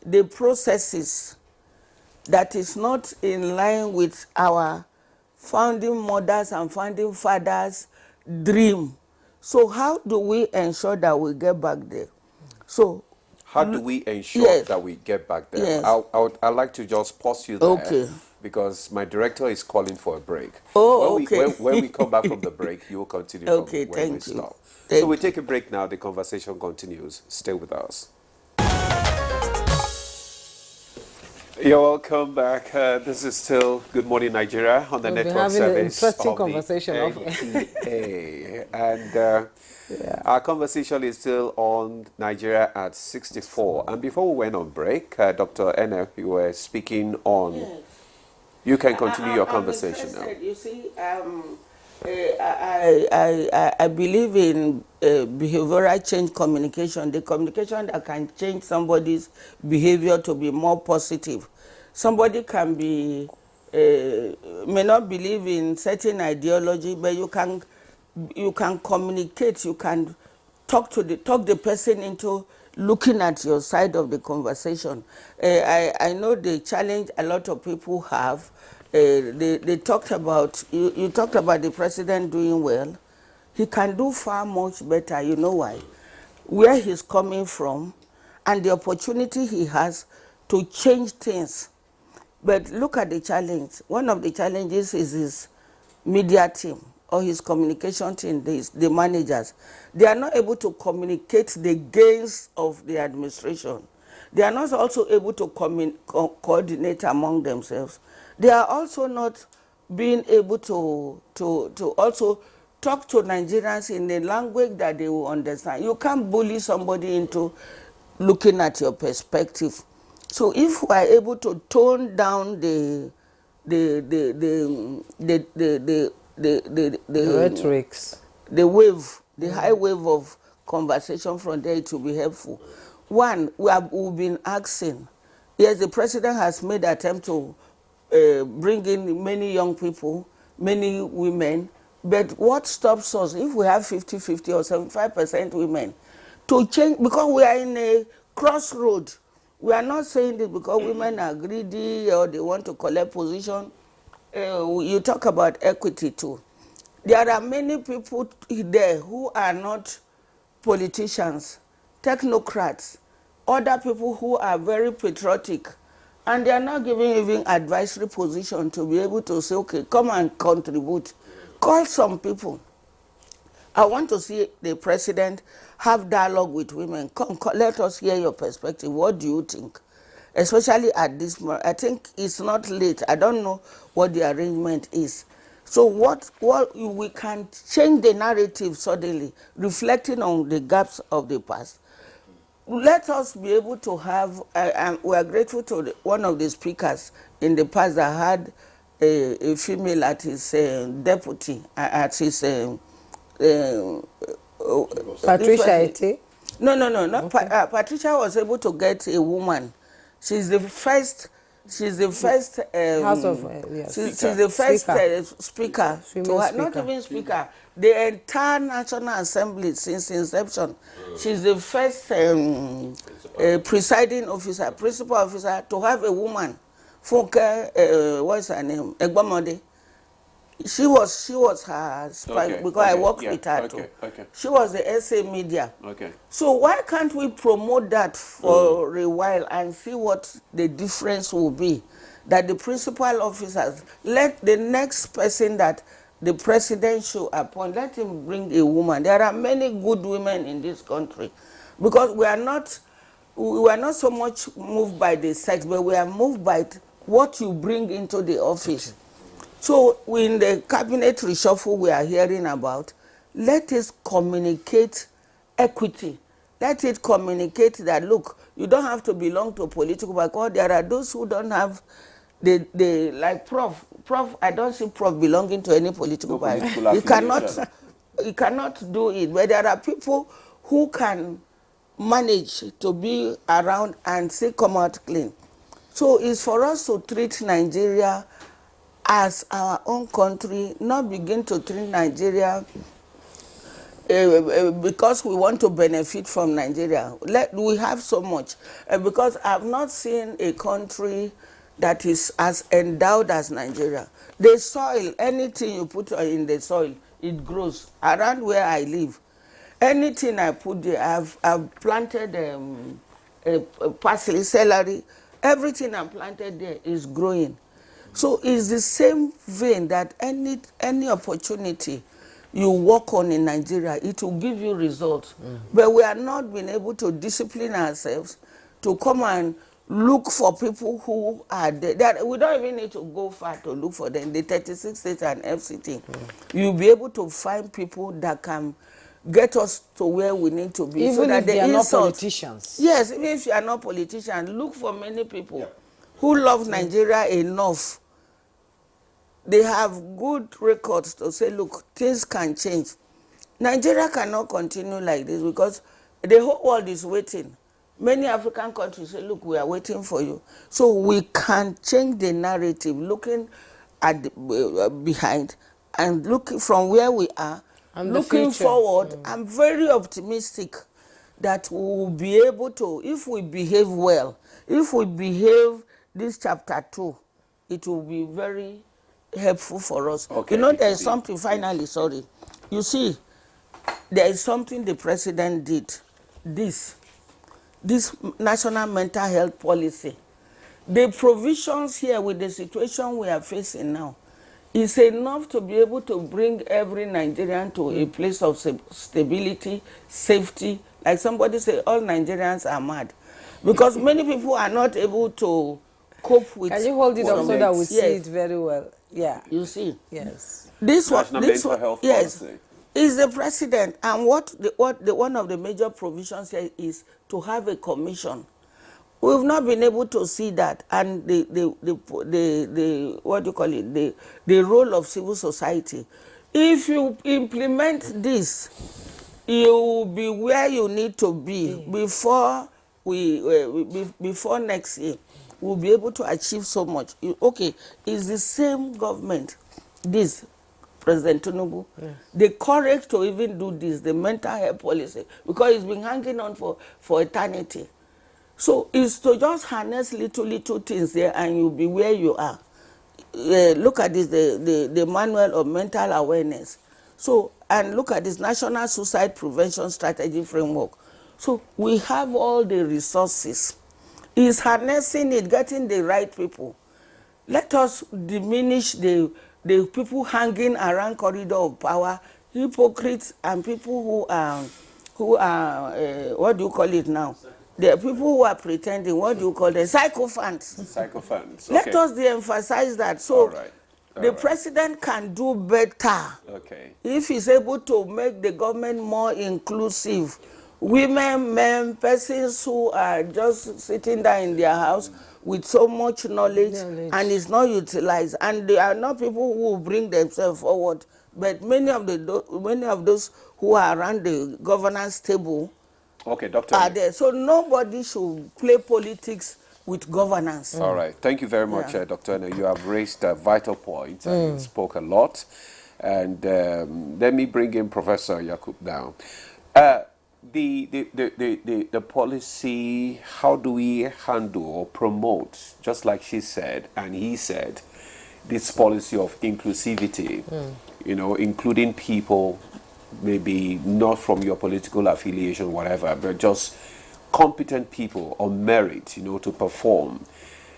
the processes that is not in line with our founding mothers and founding fathers' dream. So how do we ensure that we get back there? So how do we ensure yes. that we get back there? Yes. I'd like to just pause you there. Okay. Because my director is calling for a break. Oh, when okay. When we come back from the break, you will continue okay, from where we stop. So we take a break now. The conversation continues. Stay with us. You're welcome back. This is still Good Morning Nigeria on the network service. Interesting conversation of NTA. And our conversation is still on Nigeria at 64. And before we went on break, Dr. Ene, you were speaking on... Yes. You can continue your conversation now. You see, I believe in behavioral change communication, the communication that can change somebody's behavior to be more positive. Somebody can be, may not believe in certain ideology, but you can communicate, you can talk the person into looking at your side of the conversation. I know the challenge a lot of people have they talked about, you talked about the president doing well. He can do far much better. You know why? Where he's coming from and the opportunity he has to change things. But look at the challenge. One of the challenges is his media team or his communication team, the managers. They are not able to communicate the gains of the administration. They are not also able to coordinate among themselves. They are also not being able to also talk to Nigerians in a language that they will understand. You can't bully somebody into looking at your perspective. So if we are able to tone down the Rhetorics. the wave, the high wave of conversation from there, it will be helpful. One, we've been asking, yes, the president has made attempt to bring in many young people, many women, but what stops us if we have 50-50 or 75% women to change? Because we are in a crossroad. We are not saying this because women are greedy or they want to collect position. You talk about equity too. There are many people there who are not politicians, technocrats, other people who are very patriotic, and they are not giving even advisory position to be able to say, okay, come and contribute. Call some people. I want to see the president have dialogue with women. Come, let us hear your perspective. What do you think? Especially at this moment. I think it's not late. I don't know what the arrangement is. So what we can change the narrative suddenly, reflecting on the gaps of the past. Let us be able to have, we are grateful to one of the speakers in the past that had a female at his deputy, at his Patricia Ete? No, not okay. Patricia was able to get a woman. She's the first. She's the first. House of yes. She's the first speaker. Speaker. Not even speaker. The entire National Assembly since inception. She's the first presiding officer, principal officer to have a woman. Funke, what's her name? Egbamode. She was her spy because I worked with her too. She was the SA media. So why can't we promote that for a while and see what the difference will be? That the principal officers, let the next person that the president should appoint, let him bring a woman. There are many good women in this country, because we are not so much moved by the sex, but we are moved by what you bring into the office. So in the cabinet reshuffle we are hearing about, let us communicate equity. Let it communicate that, look, you don't have to belong to a political background. There are those who don't have the like Prof, I don't see Prof belonging to any political background. You cannot do it. But there are people who can manage to be around and still come out clean. So it's for us to treat Nigeria as our own country, not begin to treat Nigeria because we want to benefit from Nigeria. We have so much. Because I've not seen a country that is as endowed as Nigeria. The soil, anything you put in the soil, it grows. Around where I live, anything I put there, I've planted parsley, celery, everything I planted there is growing. So it's the same vein that any opportunity you work on in Nigeria, it will give you results. But we are not being able to discipline ourselves to come and look for people who are there. That we don't even need to go far to look for them. The 36 states and FCT, you'll be able to find people that can get us to where we need to be. Even so that if they are not politicians. Yes, even if you are not politicians, look for many people who love Nigeria enough. They have good records to say, look, things can change. Nigeria cannot continue like this because the whole world is waiting. Many African countries say, look, we are waiting for you. So we can change the narrative, looking at behind and looking from where we are, and looking forward. I'm very optimistic that we will be able to, if we behave well, if we behave this chapter 2, it will be very helpful for us. Okay, You know, it there will is be. something, finally, sorry. You see, there is something the president did. This national mental health policy. The provisions here with the situation we are facing now is enough to be able to bring every Nigerian to a place of stability, safety. Like somebody said, all Nigerians are mad. Because many people are not able to cope with. Can you hold it up so that we see Yes. it very well? Yeah. You see. Yes. National mental health yes, policy. is the president, and one of the major provisions here is to have a commission. We've not been able to see that, and the what do you call it, the role of civil society. If you implement this, you will be where you need to be before before next year. We'll be able to achieve so much. Okay, it's the same government, this President Tinubu, the courage to even do this, the mental health policy, because it's been hanging on for eternity. So it's to just harness little things there, and you'll be where you are. Look at this, the manual of mental awareness. So, and look at this national suicide prevention strategy framework. So we have all the resources. It's harnessing it, getting the right people. Let us diminish the people hanging around corridor of power, hypocrites, and people who are what do you call it now? The people who are pretending, what do you call them? Sycophants. Sycophants. Okay. Let us de-emphasize that. So All right. the president can do better Okay. if he's able to make the government more inclusive. Women, men, persons who are just sitting there in their house with so much knowledge and is not utilized, and they are not people who will bring themselves forward, but many of those who are around the governance table, Okay, Doctor. are there. So nobody should play politics with governance. All right. Thank you very much, Dr. Ene. You have raised a vital point and you spoke a lot. And let me bring in Professor Yakub now. The policy, how do we handle or promote, just like she said and he said, this policy of inclusivity, you know, including people maybe not from your political affiliation, whatever, but just competent people on merit, you know, to perform.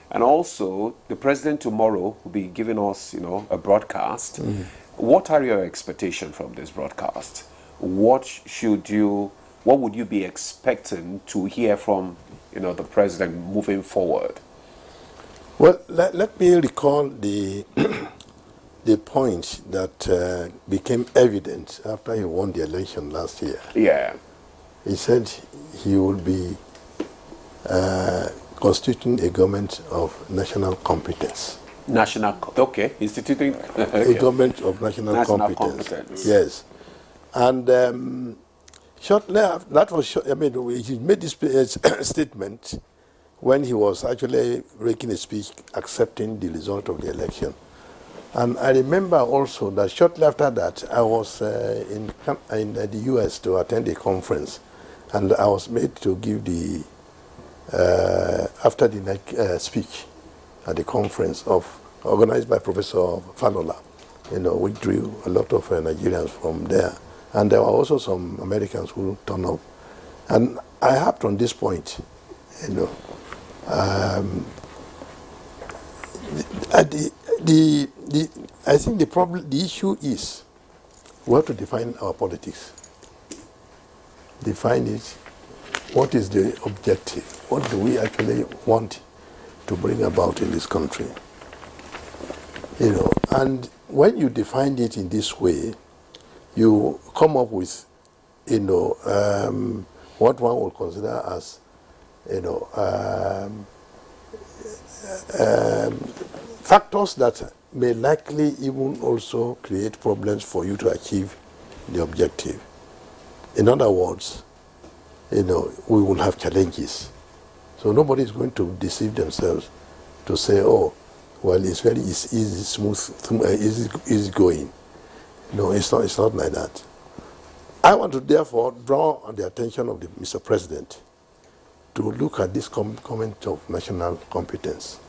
And also, the president tomorrow will be giving us, you know, a broadcast. What are your expectations from this broadcast? What would you be expecting to hear from, you know, the president moving forward? Well, let me recall the the point that became evident after he won the election last year. Yeah. He said he would be constituting a government of national competence. Instituting A government of national competence. Yes. And shortly after, that was short, I mean, he made this statement when he was actually making a speech accepting the result of the election. And I remember also that shortly after that, I was in the US to attend a conference, and I was made to give the, after the night speech at the conference organized by Professor Falola, you know, we drew a lot of Nigerians from there. And there were also some Americans who turned up. And I harped on this point, you know. I think the issue is we have to define our politics. Define it. What is the objective? What do we actually want to bring about in this country? You know, and when you define it in this way, you come up with, you know, what one would consider as, you know, factors that may likely even also create problems for you to achieve the objective. In other words, you know, we will have challenges. So nobody is going to deceive themselves to say, oh, well, it's very easy, smooth, easy going. No, it's not like that. I want to therefore draw the attention of the Mr. President to look at this comment of national competence.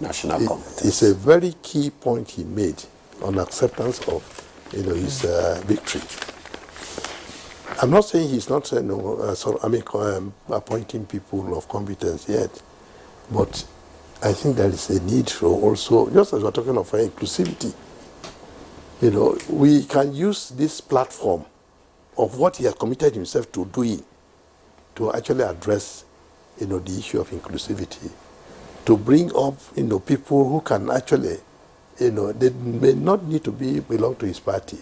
National competence. It's a very key point he made on acceptance of his victory. I'm not saying he's not appointing people of competence yet, but I think there is a need for also, just as we're talking of inclusivity, we can use this platform of what he has committed himself to doing to actually address, the issue of inclusivity, to bring up, people who can actually, they may not need to belong to his party.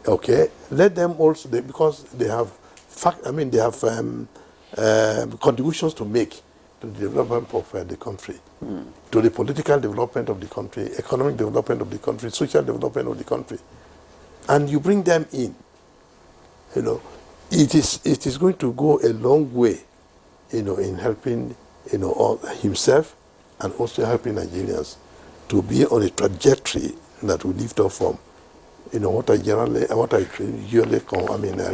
Okay, let them also, because they have, contributions to make to the development of the country, to the political development of the country, economic development of the country, social development of the country, and you bring them in. It is going to go a long way, in helping, himself and also helping Nigerians to be on a trajectory that will lift up from, what I usually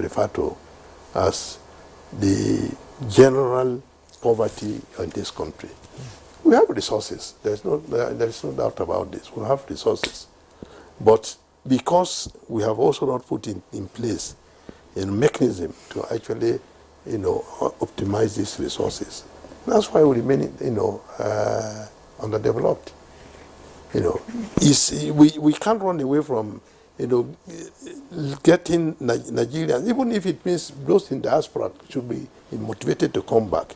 refer to as the general poverty in this country. We have resources. There is no doubt about this. We have resources, but because we have also not put in place a mechanism to actually, optimize these resources. That's why we remain, underdeveloped. We can't run away from, getting Nigerians, even if it means those in diaspora should be motivated to come back.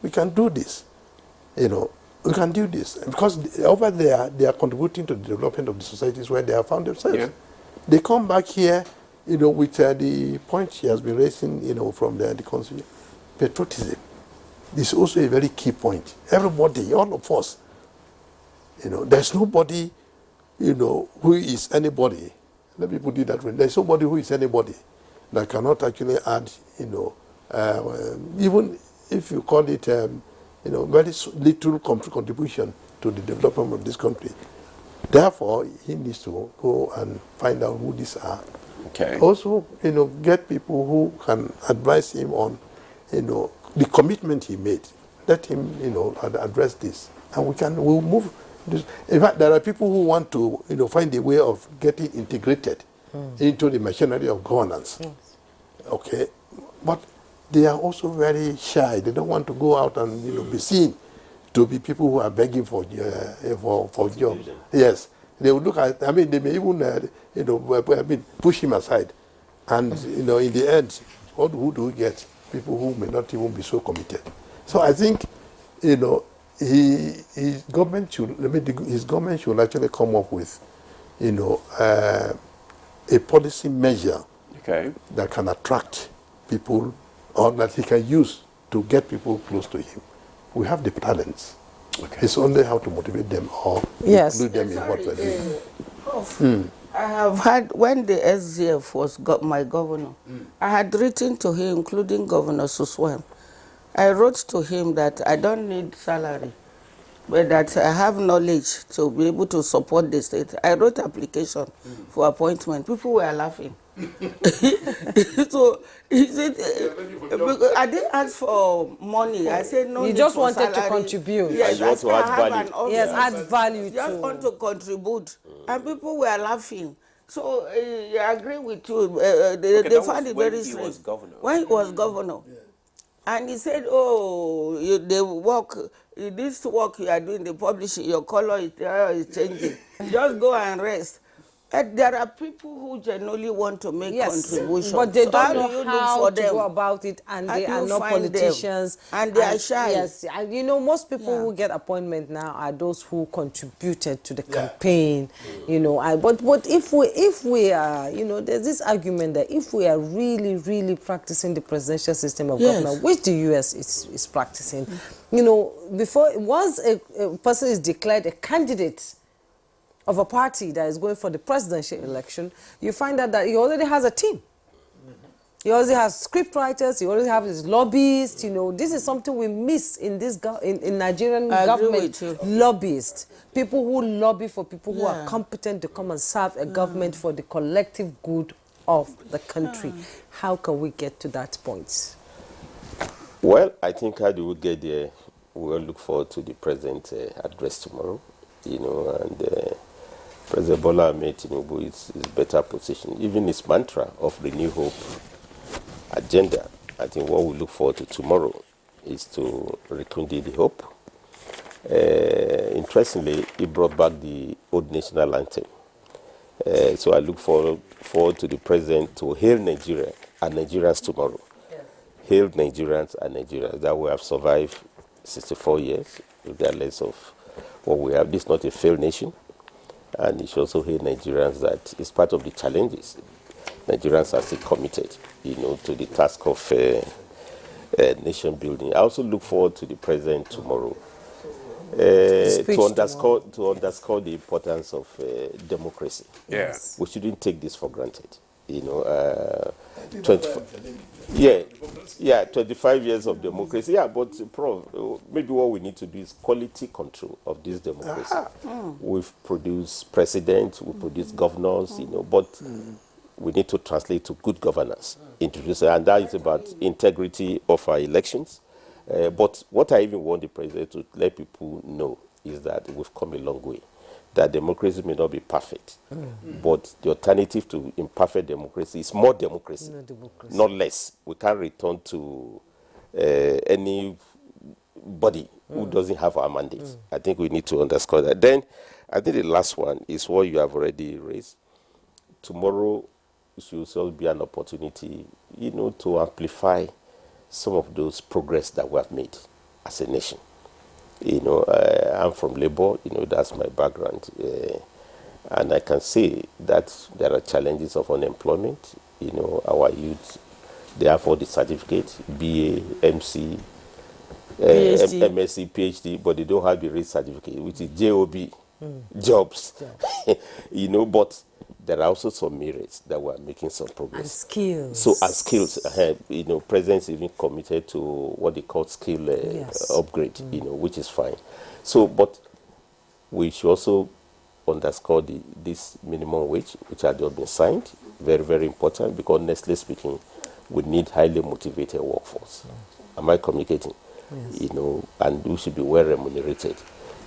We can do this. We can do this because over there they are contributing to the development of the societies where they have found themselves. Yeah. They come back here, with the point she has been raising, from the constitution, patriotism. This is also a very key point. Everybody, all of us, there's nobody, who is anybody. Let me put it that way. There's nobody who is anybody that cannot actually add, even if you call it, very little contribution to the development of this country. Therefore, he needs to go and find out who these are. Okay. Also, get people who can advise him on, the commitment he made. Let him, address this, and we'll move. In fact, there are people who want to, find a way of getting integrated into the machinery of governance. Yes. Okay, but they are also very shy. They don't want to go out and be seen to be people who are begging for jobs. Yes, they will look at. They may even push him aside, and in the end, who do we get? People who may not even be so committed. So I think, his government should actually come up with, a policy measure that can attract people or that he can use to get people close to him. We have the talents. Okay. It's only how to motivate them or include them in what we're doing. I have had, when the SDF was my governor, I had written to him, including Governor Suswan. I wrote to him that I don't need salary, but that I have knowledge to be able to support the state. I wrote application for appointment. People were laughing. So he said, I didn't ask for money. I said no. You just wanted to contribute. Yes, you want to add value. Yes, add value. Just want to contribute, and people were laughing. So I agree with you. They found it very strange when he was governor. And he said, "Oh, this work you are doing, the publishing, your color is changing. Just go and rest." And there are people who genuinely want to make contributions, but they don't know do how to go about it, and they are not politicians, and they are shy. Yes, and most people who get appointment now are those who contributed to the campaign. But if we are, there's this argument that if we are really practicing the presidential system of government, which the US is practicing, before once a person is declared a candidate of a party that is going for the presidential election, you find out that he already has a team. He already has script writers, he already has his lobbyists. This is something we miss in this in Nigerian government. Lobbyists, people who lobby for people who are competent to come and serve a government for the collective good of the country. How can we get to that point? Well, I think how do we get there? we all look forward to the President's address tomorrow, and President Bola Ahmed Tinubu is better positioned. Even his mantra of Renew Hope agenda, I think what we look forward to tomorrow is to rekindle the hope. Interestingly, he brought back the old national anthem. So I look forward to the President to hail Nigeria and Nigerians tomorrow. Yes. Hail Nigerians and Nigerians that we have survived 64 years, regardless of what we have. This is not a failed nation. And it should also hail Nigerians that it's part of the challenges. Nigerians are still committed, to the task of nation building. I also look forward to the President tomorrow to underscore the importance of democracy. Yes. We shouldn't take this for granted. 25 years of democracy. Yeah, but Prof, maybe what we need to do is quality control of this democracy. We've produced presidents, we produce governors, but we need to translate to good governance, introduce, and that is about integrity of our elections. But what I even want the president to let people know is that we've come a long way. That democracy may not be perfect, but the alternative to imperfect democracy is more democracy, not less. We can't return to anybody who doesn't have our mandate. I think we need to underscore that. Then, I think the last one is what you have already raised. Tomorrow should also be an opportunity, to amplify some of those progress that we have made as a nation. I'm from Labour, that's my background. And I can say that there are challenges of unemployment. Our youth, they have all the certificates, BA, MC, MSc, PhD, but they don't have the RACE certificate, which is JOB, jobs. But there are also some merits that we are making some progress. And skills. So, and skills, President's even committed to what they call skill upgrade, which is fine. So, but we should also underscore this minimum wage, which had just been signed. Very, very important, because honestly speaking, we need highly motivated workforce. Am I communicating? Yes. And we should be well remunerated.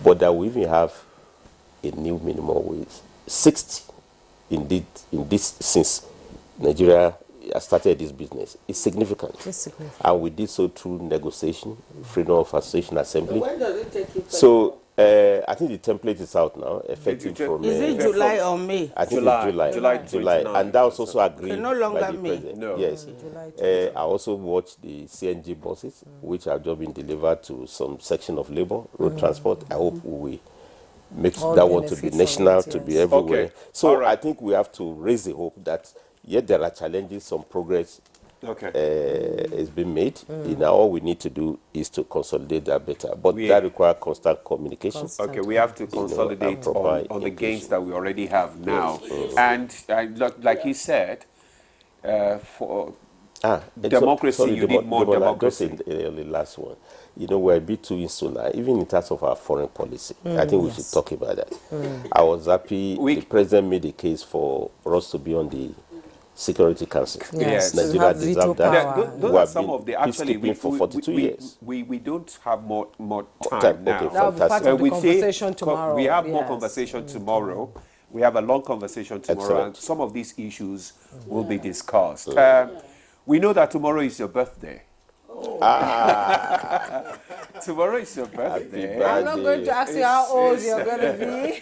But that we even have a new minimum wage, 60. Indeed, since Nigeria has started this business, it's significant. And we did so through negotiation, freedom of association, assembly. When does it take effect? So I think the template is out now, effective from. Is it July or May? I think it's July, and that was also agreed no longer by the May. president. No. Yes, I also watched the CNG buses, which have just been delivered to some section of Labour Road Transport. I hope we will make that one to be national, to be everywhere. Okay. So I think we have to raise the hope that yet there are challenges, some progress has been made. All we need to do is to consolidate that better. But that requires constant communication. Okay, we have to consolidate on the gains that we already have now. And like he said, for democracy, you need more democracy. Just the last one. We're a bit too insular, even in terms of our foreign policy. I think we should talk about that. I was happy the president made a case for us to be on the Security Council. Yes. Nigeria deserves that. Those are some of the peacekeeping for 42 years. We don't have more time now. Okay, that will be part of the conversation tomorrow. We have more conversation tomorrow. We have a long conversation tomorrow. Excellent. And some of these issues will be discussed. We know that tomorrow is your birthday. Tomorrow is your birthday. I'm not going to ask you how old you're going to be.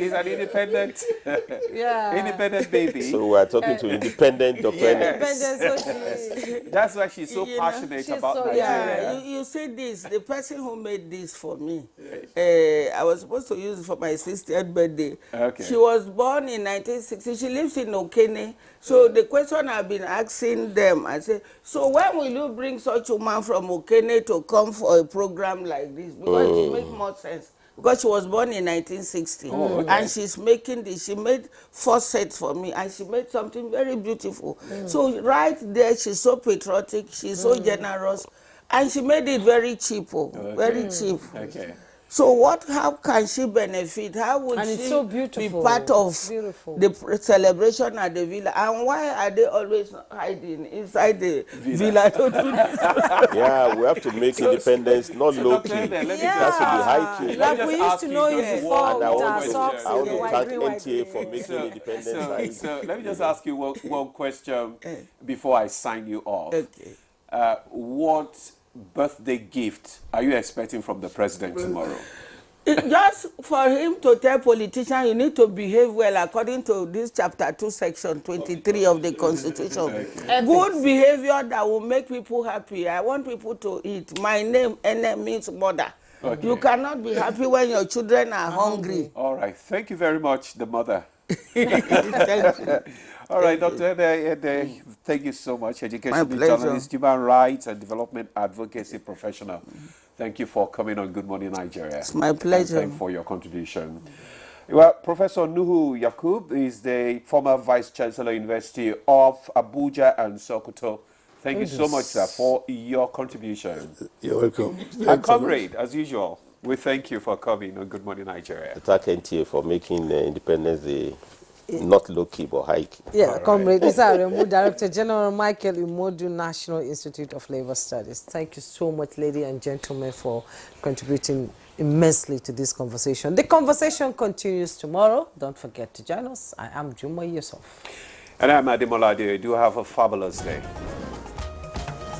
He's an independent, independent baby. So we're talking to independent Dr. Independent, That's why she's so passionate about Nigeria. You see this, the person who made this for me, I was supposed to use it for my 60th birthday. Okay. She was born in 1960. She lives in Okene. So the question I've been asking them, I say, so when will you bring such a woman from Okene to come for a program like this? Because it makes more sense. Because she was born in 1960. And she's making this. She made 4 sets for me. And she made something very beautiful. So right there, she's so patriotic. She's so generous. And she made it very cheap. Very cheap. Okay. So how can she benefit? How would And she it's so be beautiful. part of It's beautiful. the celebration at the villa? And why are they always hiding inside the villa to do this? Yeah, we have to make independence not low key. Dr. Ede, let me It has to be high key. Like just we used ask to you know you just before one with I our want socks to, I want and the to white thank green, white NTA green. for making independence high. So let me just ask you one question before I sign you off. Okay. What birthday gift are you expecting from the president tomorrow? Just for him to tell politicians, you need to behave well according to this chapter 2, section 23 of the Constitution. Good behavior that will make people happy. I want people to eat. My name, Ene, means mother. Okay. You cannot be happy when your children are hungry. All right. Thank you very much, the mother. Thank you. All right, Dr. Ede, thank you so much. Educational pleasure. journalist, human rights and development advocacy professional. Thank you for coming on Good Morning Nigeria. It's my pleasure. And thank you for your contribution. Well, Professor Nuhu Yakub is the former Vice Chancellor, University of Abuja and Sokoto. Thank you so much, sir, for your contribution. You're welcome. And comrade, as usual, we thank you for coming on Good Morning Nigeria. Thank NTA for making independence Day not low key but high key. Yeah, Comrade Isaremu, Director General Michael Imodu, National Institute of Labor Studies. Thank you so much, ladies and gentlemen, for contributing immensely to this conversation. The conversation continues tomorrow. Don't forget to join us. I am Juma Yusuf. And I'm Ademola. Do have a fabulous day.